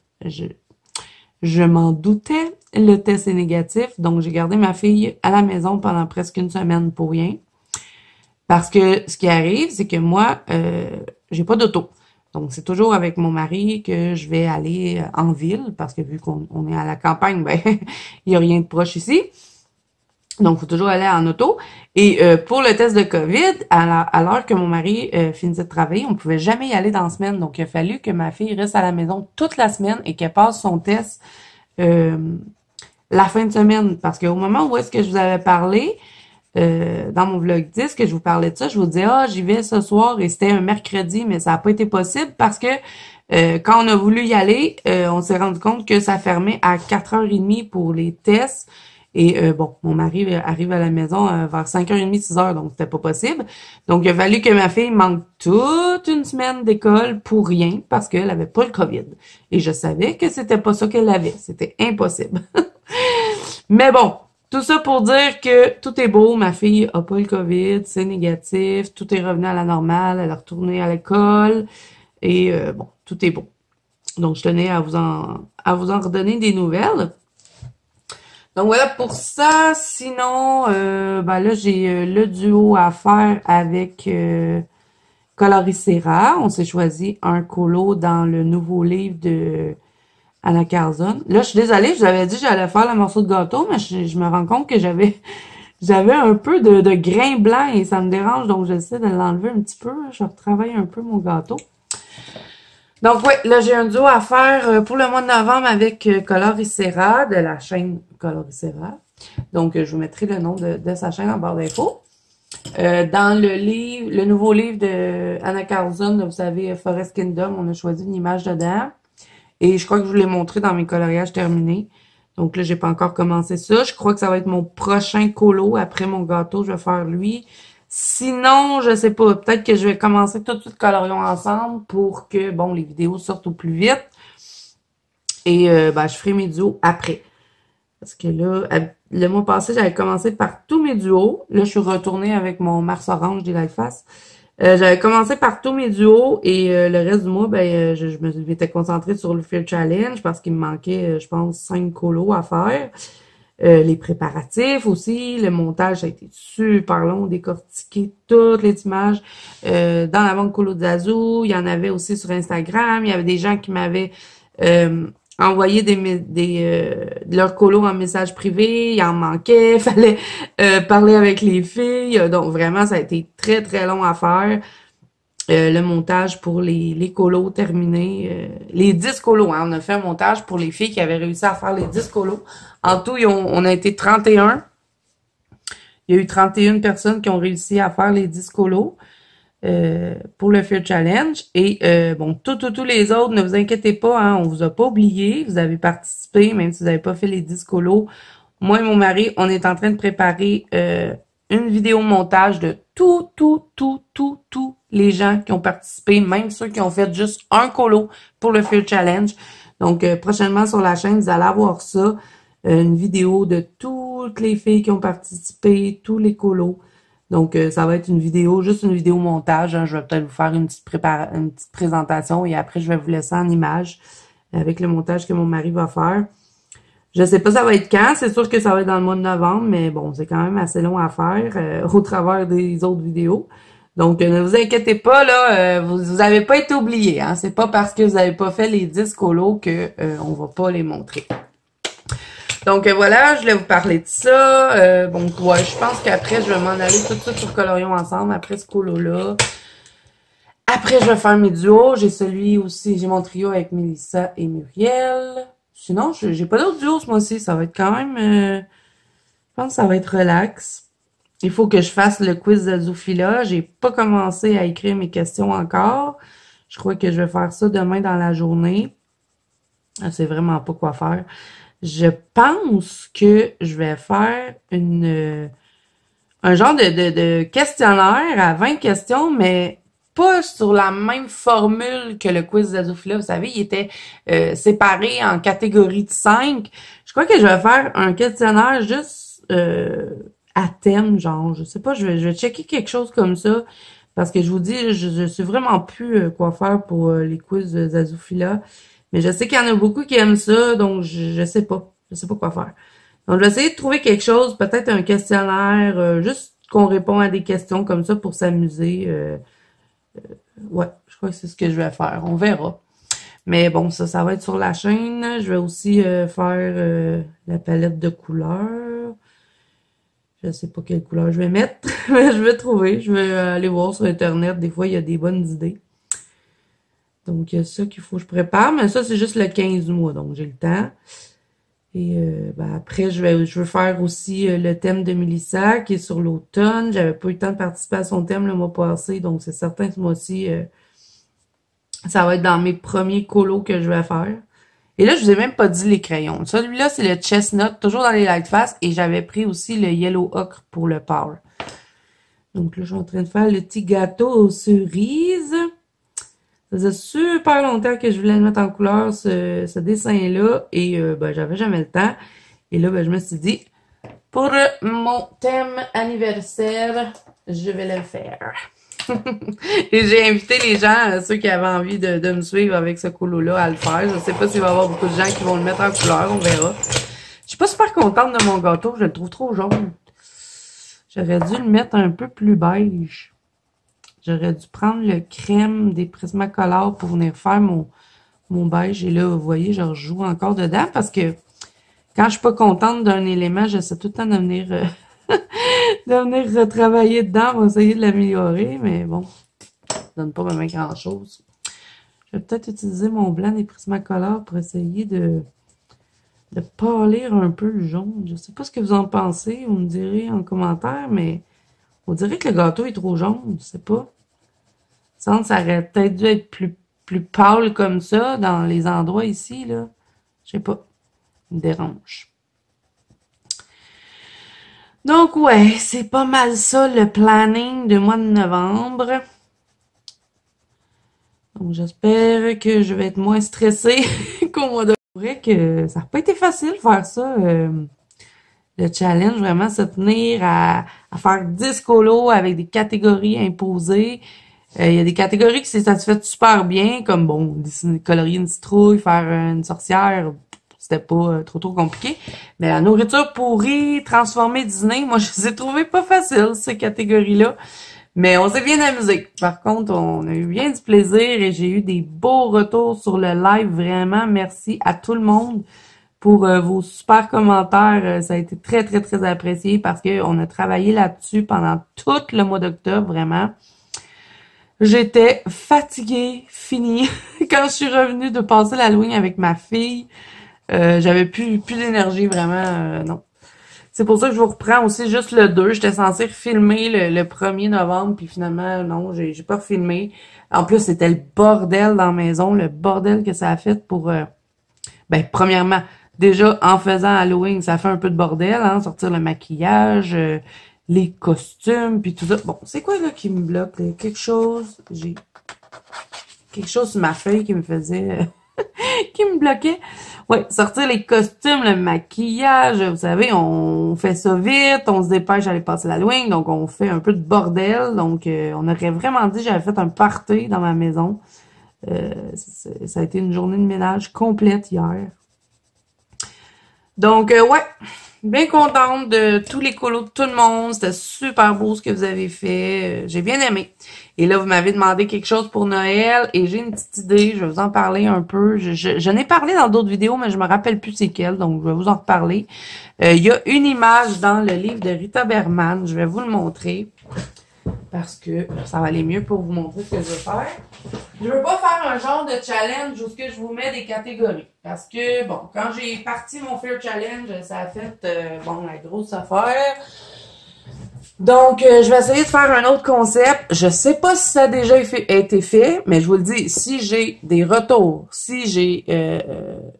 je m'en doutais. le test est négatif. Donc, j'ai gardé ma fille à la maison pendant presque une semaine pour rien. Parce que ce qui arrive, c'est que moi, j'ai pas d'auto. Donc, c'est toujours avec mon mari que je vais aller en ville, parce que vu qu'on est à la campagne, ben, il n'y a rien de proche ici. Donc, il faut toujours aller en auto. Et pour le test de COVID, à l'heure que mon mari finissait de travailler, on pouvait jamais y aller dans la semaine. Donc, il a fallu que ma fille reste à la maison toute la semaine et qu'elle passe son test la fin de semaine. Parce qu'au moment où est-ce que je vous avais parlé, dans mon vlog 10, que je vous parlais de ça, je vous disais, j'y vais ce soir, et c'était un mercredi, mais ça n'a pas été possible parce que quand on a voulu y aller, on s'est rendu compte que ça fermait à 4h30 pour les tests. Et bon, mon mari arrive à la maison vers 5h30, 6h, donc c'était pas possible. Donc, il a fallu que ma fille manque toute une semaine d'école pour rien, parce qu'elle avait pas le COVID. Et je savais que c'était pas ça qu'elle avait. C'était impossible. Mais bon, tout ça pour dire que tout est beau, ma fille a pas le COVID, c'est négatif, tout est revenu à la normale, elle est retournée à l'école, et bon, tout est beau. Donc, je tenais à vous en redonner des nouvelles. Donc, voilà pour ça. Sinon, ben là, j'ai le duo à faire avec Coloricera. On s'est choisi un colo dans le nouveau livre de Anna Carzon. Là, je suis désolée, je vous avais dit que j'allais faire le morceau de gâteau, mais je me rends compte que j'avais un peu de grain blanc et ça me dérange, donc j'essaie de l'enlever un petit peu. Je retravaille un peu mon gâteau. Donc, ouais, là, j'ai un duo à faire pour le mois de novembre avec Coloricera, de la chaîne Coloricera. Donc, je vous mettrai le nom de sa chaîne en barre d'infos. Dans le nouveau livre de Anna Carzon, vous savez, Forest Kingdom, on a choisi une image dedans. Et je crois que je vous l'ai montré dans mes coloriages terminés. Donc là, j'ai pas encore commencé ça. Je crois que ça va être mon prochain colo. Après mon gâteau, je vais faire lui. Sinon, je sais pas. Peut-être que je vais commencer tout de suite colorions ensemble pour que, bon, les vidéos sortent au plus vite. Et ben, je ferai mes duos après. Parce que là, le mois passé, j'avais commencé par tous mes duos. Là, je suis retournée avec mon Mars Orange des Lightface. J'avais commencé par tous mes duos et le reste du mois, ben, je m'étais concentrée sur le Fear Challenge parce qu'il me manquait, je pense, 5 colos à faire. Les préparatifs aussi, le montage a été super long, décortiquer toutes les images dans la banque Colo d'Azou. Il y en avait aussi sur Instagram. Il y avait des gens qui m'avaient envoyé de leurs colos en message privé. Il en manquait, fallait parler avec les filles. Donc vraiment, ça a été très très long à faire. Le montage pour les colos terminés. Les 10 colos, hein. On a fait un montage pour les filles qui avaient réussi à faire les 10 colos. En tout, on a été 31. Il y a eu 31 personnes qui ont réussi à faire les 10 colos pour le Fear Challenge. Et bon, tous les autres, ne vous inquiétez pas, hein, on vous a pas oublié. Vous avez participé, même si vous n'avez pas fait les 10 colos. Moi et mon mari, on est en train de préparer une vidéo montage de tous les gens qui ont participé, même ceux qui ont fait juste un colo pour le Fear Challenge. Donc, prochainement sur la chaîne, vous allez avoir ça. Une vidéo de toutes les filles qui ont participé, tous les colos. Donc, ça va être une vidéo, juste une vidéo montage. Hein. Je vais peut-être vous faire une petite présentation et après, je vais vous laisser en image avec le montage que mon mari va faire. Je sais pas ça va être quand, c'est sûr que ça va être dans le mois de novembre, mais bon, c'est quand même assez long à faire au travers des autres vidéos. Donc, ne vous inquiétez pas, là, vous avez pas été oubliés, hein. C'est pas parce que vous avez pas fait les 10 colos que on va pas les montrer. Donc, voilà, je voulais vous parler de ça. Bon, ouais, je pense qu'après, je vais m'en aller tout de suite sur Colorions ensemble, après ce colo-là. Après, je vais faire mes duos. J'ai celui aussi, j'ai mon trio avec Mélissa et Muriel. Sinon, j'ai pas d'autres duos ce mois-ci. Ça va être quand même... je pense que ça va être relax. Il faut que je fasse le quiz de Zoufila. J'ai pas commencé à écrire mes questions encore. Je crois que je vais faire ça demain dans la journée. Je sais vraiment pas quoi faire. Je pense que je vais faire un genre de questionnaire à 20 questions, mais pas sur la même formule que le quiz d'Azoufila. Vous savez, il était séparé en catégories de 5. Je crois que je vais faire un questionnaire juste à thème, genre, je sais pas, je vais checker quelque chose comme ça, parce que je vous dis, je suis vraiment plus quoi faire pour les quiz d'Azoufila. Mais je sais qu'il y en a beaucoup qui aiment ça, donc je sais pas. Je sais pas quoi faire. Donc, je vais essayer de trouver quelque chose, peut-être un questionnaire, juste qu'on répond à des questions comme ça pour s'amuser. Ouais, je crois que c'est ce que je vais faire. On verra. Mais bon, ça va être sur la chaîne. Je vais aussi faire la palette de couleurs. Je sais pas quelle couleur je vais mettre, mais je vais trouver. Je vais aller voir sur Internet. Des fois, il y a des bonnes idées. Donc, il y a ça qu'il faut que je prépare. Mais ça, c'est juste le 15 mois, donc j'ai le temps. Et ben après, je veux faire aussi le thème de Mélissa qui est sur l'automne. J'avais pas eu le temps de participer à son thème le mois passé, donc c'est certain que ce mois-ci, ça va être dans mes premiers colos que je vais faire. Et là, je vous ai même pas dit les crayons. Celui-là, c'est le Chestnut, toujours dans les Lightfast. Et j'avais pris aussi le Yellow Ocre pour le pâle. Donc là, je suis en train de faire le petit gâteau aux cerises. Ça faisait super longtemps que je voulais le mettre en couleur, ce dessin-là. Et ben, j'avais jamais le temps. Et là, ben, je me suis dit, pour mon thème anniversaire, je vais le faire. Et j'ai invité les gens, ceux qui avaient envie de me suivre avec ce colo-là, à le faire. Je sais pas s'il va y avoir beaucoup de gens qui vont le mettre en couleur, on verra. Je suis pas super contente de mon gâteau, je le trouve trop jaune. J'aurais dû le mettre un peu plus beige. J'aurais dû prendre le crème des Prismacolor pour venir faire mon beige. Et là, vous voyez, je rejoue encore dedans parce que quand je suis pas contente d'un élément, j'essaie tout le temps de venir... de venir retravailler dedans, on va essayer de l'améliorer, mais bon, ça donne pas vraiment grand-chose. Je vais peut-être utiliser mon blanc des Prismacolor pour essayer de pâlir un peu le jaune. Je sais pas ce que vous en pensez, vous me direz en commentaire, mais on dirait que le gâteau est trop jaune, je sais pas. Ça aurait peut-être dû être plus pâle comme ça dans les endroits ici, là. Je sais pas, ça me dérange. Donc, ouais, c'est pas mal ça, le planning du mois de novembre. Donc, j'espère que je vais être moins stressée qu'au mois de... C'est vrai que ça n'a pas été facile de faire ça, le challenge, vraiment, se tenir à faire 10 colos avec des catégories imposées. Il y a des catégories qui ça se fait super bien, comme, bon, colorier une citrouille, faire une sorcière... C'était pas trop compliqué. Mais la nourriture pourrie, transformer Disney, moi, je les ai trouvées pas faciles, ces catégories-là. Mais on s'est bien amusé. Par contre, on a eu bien du plaisir et j'ai eu des beaux retours sur le live. Vraiment, merci à tout le monde pour vos super commentaires. Ça a été très, très, très apprécié parce qu'on a travaillé là-dessus pendant tout le mois d'octobre, vraiment. J'étais fatiguée, finie. Quand je suis revenue de passer l'Halloween avec ma fille, j'avais plus d'énergie, vraiment, non. C'est pour ça que je vous reprends aussi juste le 2. J'étais censée filmer le 1er novembre, puis finalement, non, j'ai pas refilmé. En plus, c'était le bordel dans la maison, le bordel que ça a fait pour... ben, premièrement, déjà, en faisant Halloween, ça fait un peu de bordel, hein, sortir le maquillage, les costumes, puis tout ça. Bon, c'est quoi, là, qui me bloque? Là? Quelque chose, j'ai... Quelque chose sur ma feuille qui me faisait... qui me bloquait. Ouais, sortir les costumes, le maquillage, vous savez, on fait ça vite, on se dépêche d'aller passer l'Halloween, donc on fait un peu de bordel. Donc, on aurait vraiment dit que j'avais fait un party dans ma maison. Ça a été une journée de ménage complète hier. Donc, ouais, bien contente de tous les colos de tout le monde. C'était super beau ce que vous avez fait. J'ai bien aimé. Et là, vous m'avez demandé quelque chose pour Noël et j'ai une petite idée. Je vais vous en parler un peu. Je n'ai parlé dans d'autres vidéos, mais je me rappelle plus c'est quelle, donc je vais vous en reparler. Il y a une image dans le livre de Rita Berman. Je vais vous le montrer parce que ça va aller mieux pour vous montrer ce que je veux faire. Je veux pas faire un genre de challenge où je vous mets des catégories. Parce que, bon, quand j'ai parti mon Fear Challenge, ça a fait, bon, la grosse affaire. Donc, je vais essayer de faire un autre concept. Je sais pas si ça a déjà été fait, mais je vous le dis, si j'ai des retours, si j'ai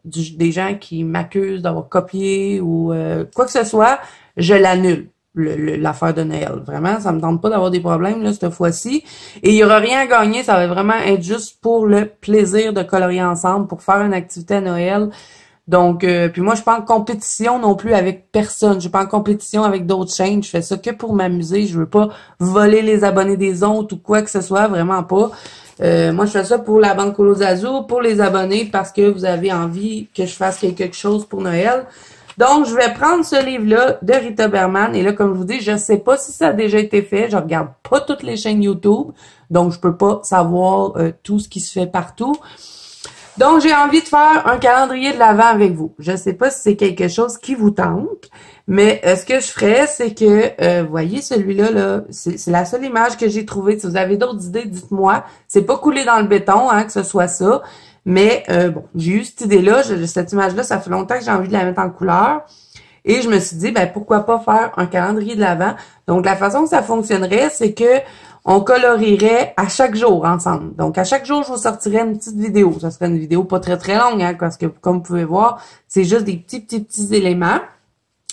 des gens qui m'accusent d'avoir copié ou quoi que ce soit, je l'annule. L'affaire de Noël. Vraiment, ça me tente pas d'avoir des problèmes, là, cette fois-ci. Et il y aura rien à gagner, ça va vraiment être juste pour le plaisir de colorier ensemble, pour faire une activité à Noël. Donc, puis moi, je suis pas en compétition non plus avec personne. Je suis pas en compétition avec d'autres chaînes. Je fais ça que pour m'amuser. Je veux pas voler les abonnés des autres ou quoi que ce soit, vraiment pas. Moi, je fais ça pour la Banque Colo Zazo, pour les abonnés, parce que vous avez envie que je fasse quelque chose pour Noël. Donc, je vais prendre ce livre-là de Rita Berman. Et là, comme je vous dis, je sais pas si ça a déjà été fait. Je regarde pas toutes les chaînes YouTube. Donc, je peux pas savoir tout ce qui se fait partout. Donc, j'ai envie de faire un calendrier de l'Avent avec vous. Je sais pas si c'est quelque chose qui vous tente. Mais ce que je ferais, c'est que, vous voyez, celui-là, là, c'est la seule image que j'ai trouvée. Si vous avez d'autres idées, dites-moi. C'est pas coulé dans le béton, hein, que ce soit ça. Mais bon, j'ai eu cette idée-là. Cette image-là, ça fait longtemps que j'ai envie de la mettre en couleur. Et je me suis dit, ben pourquoi pas faire un calendrier de l'Avent. Donc, la façon que ça fonctionnerait, c'est que on colorierait à chaque jour ensemble. Donc, à chaque jour, je vous sortirais une petite vidéo. Ça serait une vidéo pas très, très longue, hein, parce que, comme vous pouvez voir, c'est juste des petits éléments.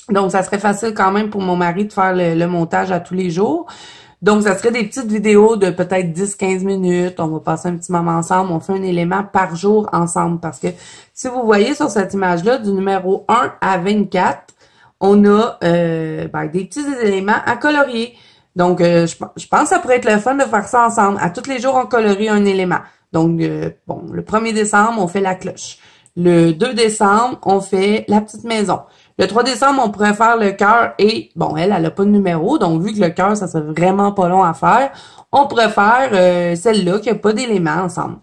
Donc, ça serait facile quand même pour mon mari de faire le montage à tous les jours. Donc, ça serait des petites vidéos de peut-être 10-15 minutes. On va passer un petit moment ensemble. On fait un élément par jour ensemble. Parce que si vous voyez sur cette image-là, du numéro 1 à 24, on a des petits éléments à colorier. Donc, je pense que ça pourrait être le fun de faire ça ensemble. À tous les jours, on colorie un élément. Donc, bon, le 1er décembre, on fait la cloche. Le 2 décembre, on fait la petite maison. Le 3 décembre, on pourrait faire le cœur et, bon, elle a pas de numéro, donc vu que le cœur, ça serait vraiment pas long à faire, on pourrait faire celle-là qui a pas d'éléments ensemble.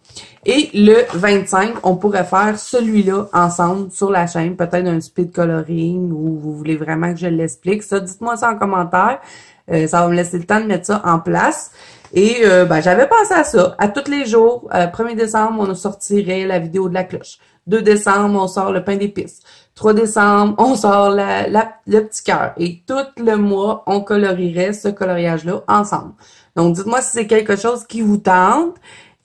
Et le 25, on pourrait faire celui-là ensemble sur la chaîne, peut-être un speed coloring ou vous voulez vraiment que je l'explique. Ça, dites-moi ça en commentaire. Ça va me laisser le temps de mettre ça en place. Et j'avais pensé à ça. À tous les jours, 1er décembre, on sortirait la vidéo de la cloche. 2 décembre, on sort le pain d'épices. 3 décembre, on sort le petit cœur. Et tout le mois, on colorierait ce coloriage-là ensemble. Donc, dites-moi si c'est quelque chose qui vous tente.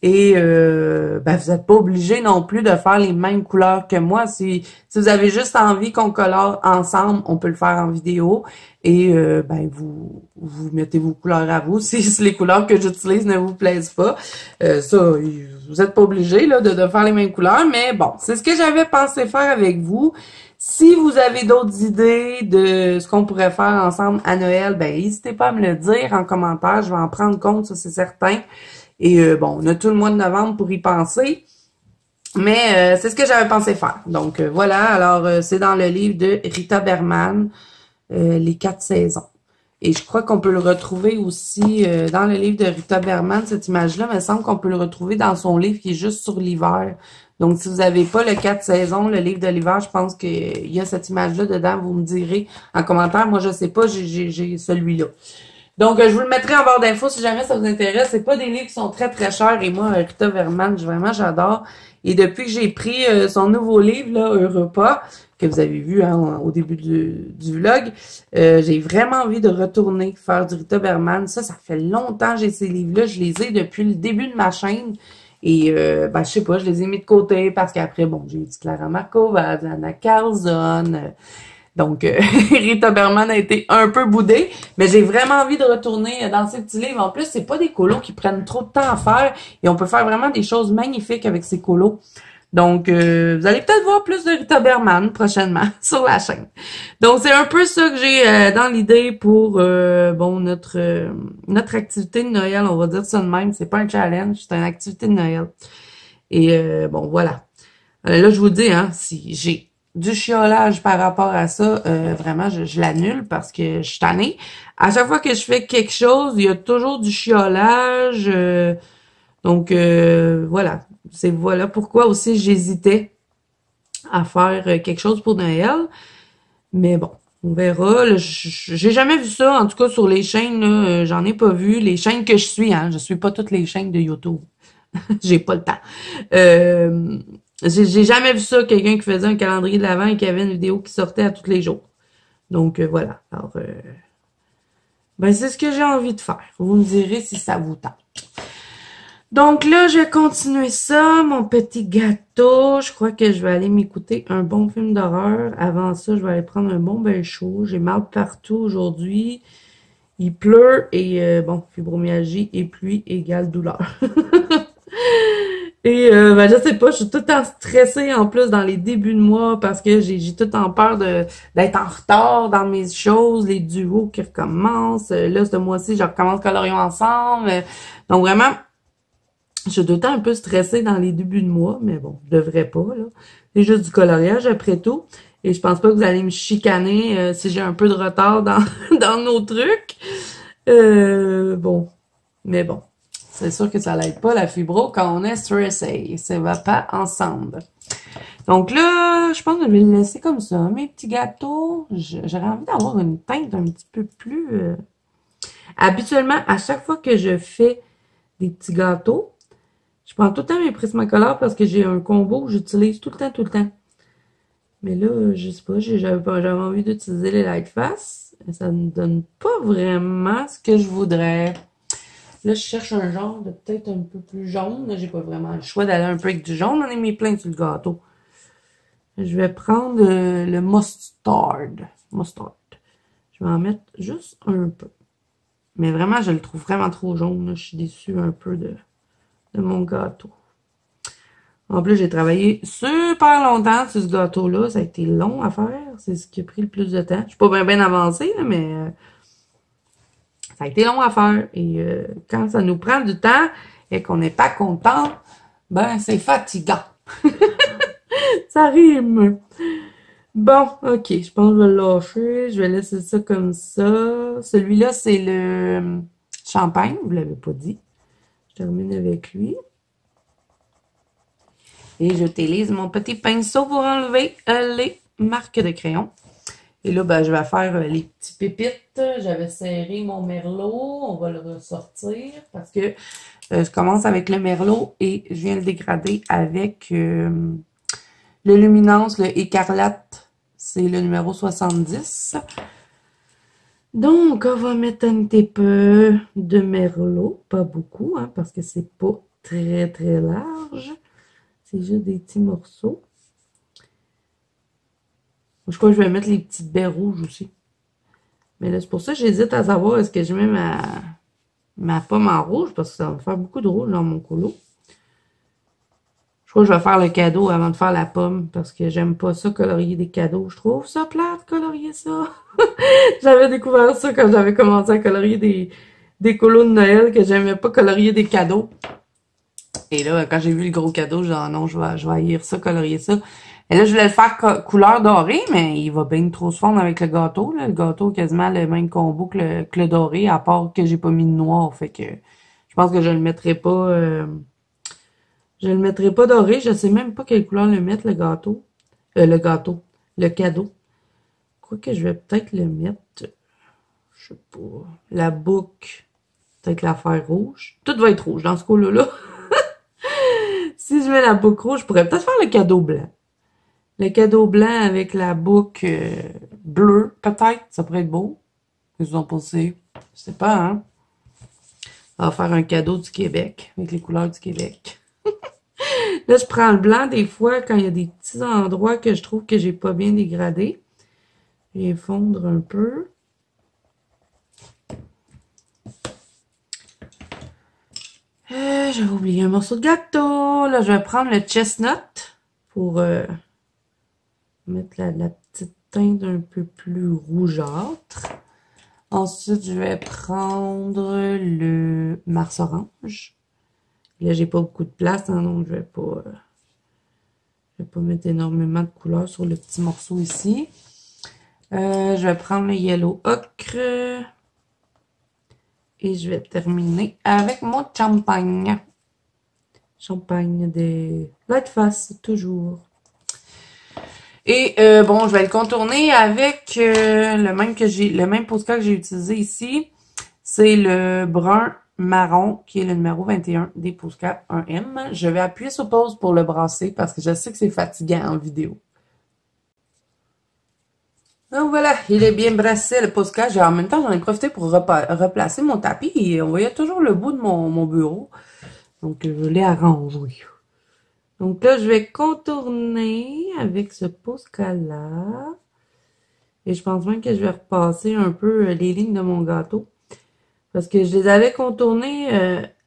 Et vous n'êtes pas obligé non plus de faire les mêmes couleurs que moi. Si vous avez juste envie qu'on colore ensemble, on peut le faire en vidéo. Et vous mettez vos couleurs à vous. Si les couleurs que j'utilise ne vous plaisent pas, vous n'êtes pas obligé là, de faire les mêmes couleurs. Mais bon, c'est ce que j'avais pensé faire avec vous. Si vous avez d'autres idées de ce qu'on pourrait faire ensemble à Noël, n'hésitez pas à me le dire en commentaire. Je vais en prendre compte, ça c'est certain. Et on a tout le mois de novembre pour y penser. Mais c'est ce que j'avais pensé faire. Donc voilà, alors c'est dans le livre de Rita Berman, Les 4 saisons. Et je crois qu'on peut le retrouver aussi dans le livre de Rita Berman, cette image-là, mais il me semble qu'on peut le retrouver dans son livre qui est juste sur l'hiver. Donc si vous n'avez pas le 4 saisons, le livre de l'hiver, je pense qu'il y a cette image-là dedans. Vous me direz en commentaire. Moi, je sais pas, j'ai celui-là. Donc, je vous le mettrai en barre d'infos si jamais ça vous intéresse. C'est pas des livres qui sont très, très chers. Et moi, Rita Berman, vraiment, j'adore. Et depuis que j'ai pris son nouveau livre, là, Europa, que vous avez vu hein, au début du vlog, j'ai vraiment envie de retourner faire du Rita Berman. Ça fait longtemps que j'ai ces livres-là. Je les ai depuis le début de ma chaîne. Et, je sais pas, je les ai mis de côté parce qu'après, bon, j'ai eu du Clara Markova, de Anna Carlson. Donc, Rita Berman a été un peu boudée, mais j'ai vraiment envie de retourner dans ces petits livres. En plus, c'est pas des colos qui prennent trop de temps à faire et on peut faire vraiment des choses magnifiques avec ces colos. Donc, vous allez peut-être voir plus de Rita Berman prochainement sur la chaîne. Donc, c'est un peu ça que j'ai dans l'idée pour notre activité de Noël. On va dire ça de même. C'est pas un challenge, c'est une activité de Noël. Et voilà. Là, je vous dis, hein, si j'ai du chiolage par rapport à ça, vraiment, je l'annule parce que je suis tannée. À chaque fois que je fais quelque chose, il y a toujours du chiolage. Donc, voilà. Voilà pourquoi aussi j'hésitais à faire quelque chose pour Noël. Mais bon, on verra. J'ai jamais vu ça, en tout cas sur les chaînes, là, j'en ai pas vu. Les chaînes que je suis, hein, je suis pas toutes les chaînes de YouTube. J'ai pas le temps. J'ai jamais vu ça, quelqu'un qui faisait un calendrier de l'Avent et qui avait une vidéo qui sortait à tous les jours. Donc, voilà. Alors, c'est ce que j'ai envie de faire. Vous me direz si ça vous tente. Donc là, je vais continuer ça, mon petit gâteau. Je crois que je vais aller m'écouter un bon film d'horreur. Avant ça, je vais aller prendre un bon bain chaud. J'ai mal partout aujourd'hui. Il pleut et, fibromyalgie et pluie égale douleur. Et je sais pas, je suis tout le temps stressée en plus dans les débuts de mois parce que j'ai tout le temps peur d'être en retard dans mes choses, les duos qui recommencent. Là, ce mois-ci, je recommence Colorions ensemble. Donc vraiment, Je suis tout le temps un peu stressée dans les débuts de mois, mais bon, je devrais pas, là. C'est juste du coloriage après tout. Et je pense pas que vous allez me chicaner si j'ai un peu de retard dans, dans nos trucs. Bon, mais bon. C'est sûr que ça l'aide pas la fibro quand on est stressé. Ça va pas ensemble. Donc là, je pense que je vais le laisser comme ça. Mes petits gâteaux, j'aurais envie d'avoir une teinte un petit peu plus... Habituellement, à chaque fois que je fais des petits gâteaux, je prends tout le temps mes Prismacolor parce que j'ai un combo que j'utilise tout le temps, tout le temps. Mais là, je sais pas, j'avais envie d'utiliser les Lightfast. Ça ne donne pas vraiment ce que je voudrais. Là, je cherche un genre de peut-être un peu plus jaune. Là, j'ai pas vraiment le choix d'aller un peu avec du jaune. On a mis plein sur le gâteau. Je vais prendre le mustard. Mustard. Je vais en mettre juste un peu. Mais vraiment, je le trouve vraiment trop jaune. Là. Je suis déçue un peu de mon gâteau. En plus, j'ai travaillé super longtemps sur ce gâteau-là. Ça a été long à faire. C'est ce qui a pris le plus de temps. Je suis pas bien avancée, mais ça a été long à faire. Et quand ça nous prend du temps et qu'on n'est pas content, ben c'est fatigant. Ça rime. Bon, ok. Je pense que je vais le lâcher. Je vais laisser ça comme ça. Celui-là, c'est le champagne. Vous l'avez pas dit. Je termine avec lui. Et j'utilise mon petit pinceau pour enlever les marques de crayon. Et là, ben, je vais faire les petits pépites. J'avais serré mon merlot. On va le ressortir parce que je commence avec le merlot et je viens le dégrader avec le luminance, le écarlate. C'est le numéro 70. Donc, on va mettre un petit peu de merlot. Pas beaucoup, hein, parce que c'est pas très, très large. C'est juste des petits morceaux. Je crois que je vais mettre les petites baies rouges aussi. Mais là, c'est pour ça que j'hésite à savoir est-ce que je mets ma pomme en rouge parce que ça va me faire beaucoup de rouge dans mon colo. Je crois que je vais faire le cadeau avant de faire la pomme parce que j'aime pas ça colorier des cadeaux. Je trouve ça plate colorier ça. J'avais découvert ça quand j'avais commencé à colorier des colos de Noël que j'aimais pas colorier des cadeaux. Et là, quand j'ai vu le gros cadeau, j'ai dit, ah non, je vais haïr ça, colorier ça. Et là, je voulais le faire couleur dorée, mais il va bien trop se fondre avec le gâteau. Là. Le gâteau quasiment le même combo que le doré, à part que j'ai pas mis de noir. Fait que je pense que je le mettrai pas. Je le mettrai pas doré. Je sais même pas quelle couleur le mettre, le gâteau. Le cadeau. Quoique je vais peut-être le mettre. Je sais pas. La boucle. Peut-être la faire rouge. Tout va être rouge dans ce cas-là. Si je mets la boucle rouge, je pourrais peut-être faire le cadeau blanc. Le cadeau blanc avec la boucle bleue, peut-être. Ça pourrait être beau. Qu'est-ce que vous en pensez? Je sais pas, hein? On va faire un cadeau du Québec, avec les couleurs du Québec. Là, je prends le blanc des fois quand il y a des petits endroits que je trouve que j'ai pas bien dégradé. Je viens fondre un peu. J'avais oublié un morceau de gâteau. Là, je vais prendre le chestnut pour mettre la petite teinte un peu plus rougeâtre. Ensuite, je vais prendre le Mars orange. Là, j'ai pas beaucoup de place, hein, donc je vais pas mettre énormément de couleurs sur le petit morceau ici. Je vais prendre le yellow ocre. Et je vais terminer avec mon champagne. Champagne des Lightfast, toujours. Et bon, je vais le contourner avec le même Posca que j'ai utilisé ici. C'est le brun marron qui est le numéro 21 des Posca 1M. Je vais appuyer sur pause pour le brasser parce que je sais que c'est fatigant en vidéo. Donc voilà, il est bien brassé le Posca. En même temps, j'en ai profité pour replacer mon tapis et on voyait toujours le bout de mon bureau. Donc je l'ai arrangé. Donc là, je vais contourner avec ce Posca-là. Et je pense même que je vais repasser un peu les lignes de mon gâteau. Parce que je les avais contournées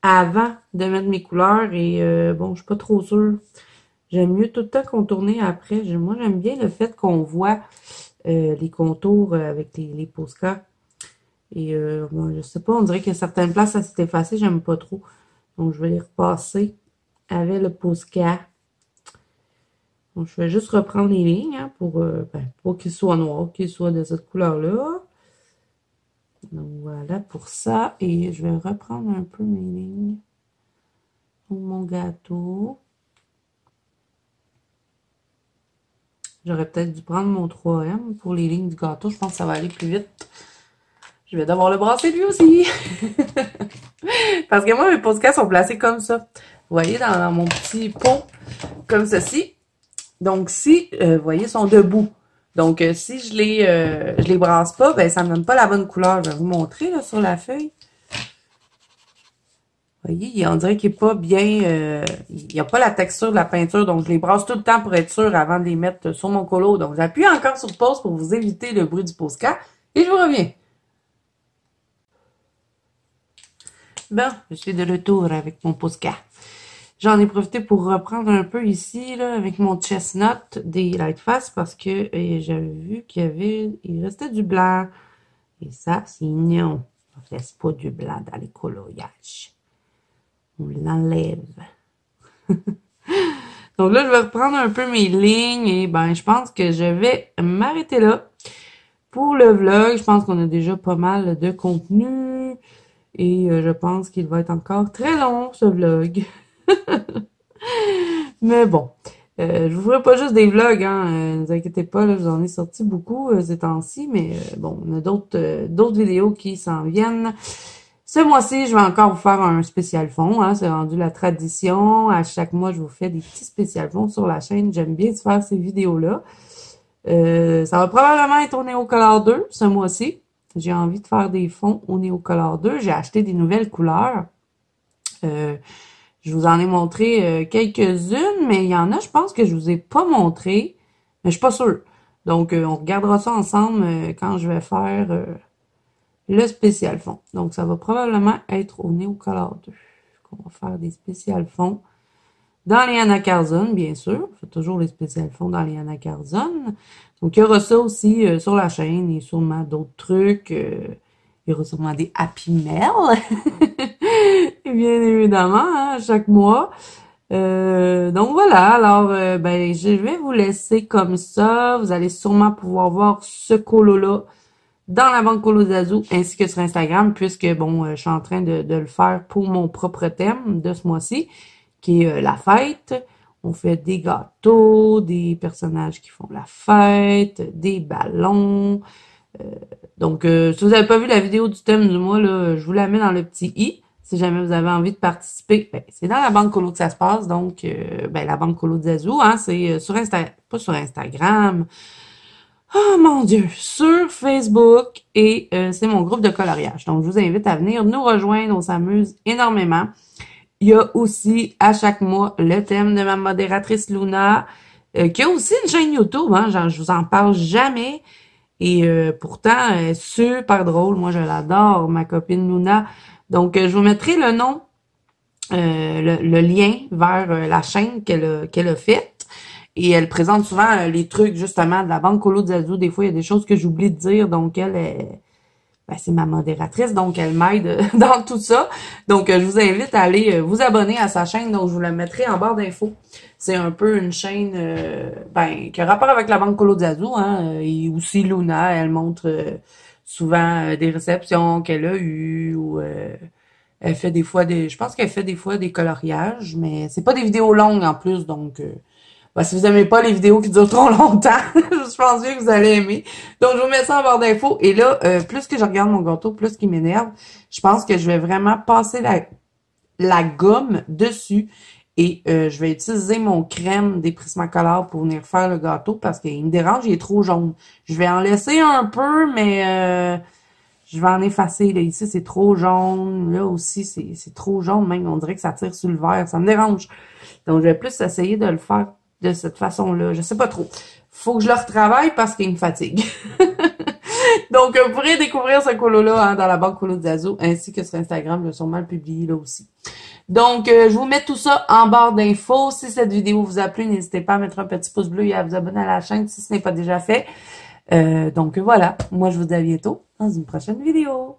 avant de mettre mes couleurs. Et bon, je suis pas trop sûre. J'aime mieux tout le temps contourner après. Moi, j'aime bien le fait qu'on voit les contours avec les Posca. Et bon, je sais pas, on dirait que certaines places, ça s'est effacé. J'aime pas trop. Donc, je vais les repasser avec le Posca. Donc, je vais juste reprendre les lignes hein, pour qu'ils soient noirs, qu'ils soient de cette couleur-là. Donc, voilà pour ça. Et je vais reprendre un peu mes lignes pour mon gâteau. J'aurais peut-être dû prendre mon 3M pour les lignes du gâteau. Je pense que ça va aller plus vite. Je vais devoir le brasser lui aussi. Parce que moi, mes podcasts sont placés comme ça. Vous voyez, dans mon petit pot, comme ceci. Donc, si, vous voyez, ils sont debout. Donc, si je les brasse pas, ben, ça me donne pas la bonne couleur. Je vais vous montrer, là, sur la feuille. Vous voyez, on dirait qu'il n'est pas bien, il n'y a pas la texture de la peinture. Donc, je les brasse tout le temps pour être sûr avant de les mettre sur mon colo. Donc, j'appuie encore sur pause pour vous éviter le bruit du Posca. Et je vous reviens. Bon, je suis de retour avec mon Posca. J'en ai profité pour reprendre un peu ici, là, avec mon chestnut des Lightfast parce que j'avais vu il restait du blanc. Et ça, c'est non. On ne laisse pas du blanc dans les coloriages. On l'enlève. Donc là, je vais reprendre un peu mes lignes et ben, je pense que je vais m'arrêter là. Pour le vlog, je pense qu'on a déjà pas mal de contenu. Et je pense qu'il va être encore très long, ce vlog. Mais bon, je vous ferai pas juste des vlogs, hein. Ne vous inquiétez pas, là, je vous en ai sorti beaucoup ces temps-ci. Mais bon, on a d'autres vidéos qui s'en viennent. Ce mois-ci, je vais encore vous faire un spécial fond. Hein, c'est rendu la tradition. À chaque mois, je vous fais des petits spécial fonds sur la chaîne. J'aime bien faire ces vidéos-là. Ça va probablement être au Neocolor 2 ce mois-ci. J'ai envie de faire des fonds au Neocolor 2. J'ai acheté des nouvelles couleurs. Je vous en ai montré quelques-unes, mais il y en a, je pense que je vous ai pas montré. Mais je suis pas sûre. Donc, on regardera ça ensemble quand je vais faire le spécial fond. Donc, ça va probablement être au Neocolor 2 qu'on va faire des spécial fonds. Dans les anacarzones, bien sûr. On fait toujours les spécial fonds dans les anacarzones. Donc, il y aura ça aussi sur la chaîne et sûrement d'autres trucs. Il y aura sûrement des Happy Mail. Bien évidemment, hein, chaque mois. Donc, voilà. Alors, ben, je vais vous laisser comme ça. Vous allez sûrement pouvoir voir ce colo-là dans la banque Colo Zazu ainsi que sur Instagram puisque, bon, je suis en train de le faire pour mon propre thème de ce mois-ci qui est la fête. On fait des gâteaux, des personnages qui font la fête, des ballons. Donc, si vous n'avez pas vu la vidéo du thème du mois, là, je vous la mets dans le petit i. Si jamais vous avez envie de participer, ben, c'est dans la banque Colo que ça se passe. Donc, ben, la banque Colo Zazu, hein, c'est sur pas sur Instagram. Oh mon Dieu, sur Facebook et c'est mon groupe de coloriage. Donc, je vous invite à venir nous rejoindre. On s'amuse énormément. Il y a aussi, à chaque mois, le thème de ma modératrice Luna, qui a aussi une chaîne YouTube. Hein, genre, je vous en parle jamais. Et pourtant, elle est super drôle. Moi, je l'adore, ma copine Luna. Donc, je vous mettrai le nom, le lien vers la chaîne qu'elle a faite. Et elle présente souvent les trucs, justement, de la banque Colo Zazu. Des fois, il y a des choses que j'oublie de dire. Donc, ben, c'est ma modératrice, donc elle m'aide dans tout ça. Donc, je vous invite à aller vous abonner à sa chaîne. Donc, je vous la mettrai en barre d'infos. C'est un peu une chaîne ben, qui a rapport avec la banque Colo Zazu. Hein, et aussi Luna, elle montre souvent des réceptions qu'elle a eues. Ou elle fait des fois je pense qu'elle fait des fois des coloriages, mais c'est pas des vidéos longues en plus. Donc, ben, si vous aimez pas les vidéos qui durent trop longtemps, je pense bien que vous allez aimer. Donc, je vous mets ça en barre d'infos. Et là, plus que je regarde mon gâteau, plus qu'il m'énerve, je pense que je vais vraiment passer la gomme dessus. Et je vais utiliser mon crème des Prismacolor pour venir faire le gâteau parce qu'il me dérange, il est trop jaune. Je vais en laisser un peu, mais je vais en effacer. Là, ici, c'est trop jaune. Là aussi, c'est trop jaune. Même, on dirait que ça tire sur le verre. Ça me dérange. Donc, je vais plus essayer de le faire de cette façon-là. Je sais pas trop. Faut que je le retravaille parce qu'il me fatigue. Donc, vous pourrez découvrir ce colo-là hein, dans la banque Colo Zazu ainsi que sur Instagram. Je vais sûrement le publier là aussi. Donc, je vous mets tout ça en barre d'infos. Si cette vidéo vous a plu, n'hésitez pas à mettre un petit pouce bleu et à vous abonner à la chaîne si ce n'est pas déjà fait. Donc, voilà. Moi, je vous dis à bientôt dans une prochaine vidéo.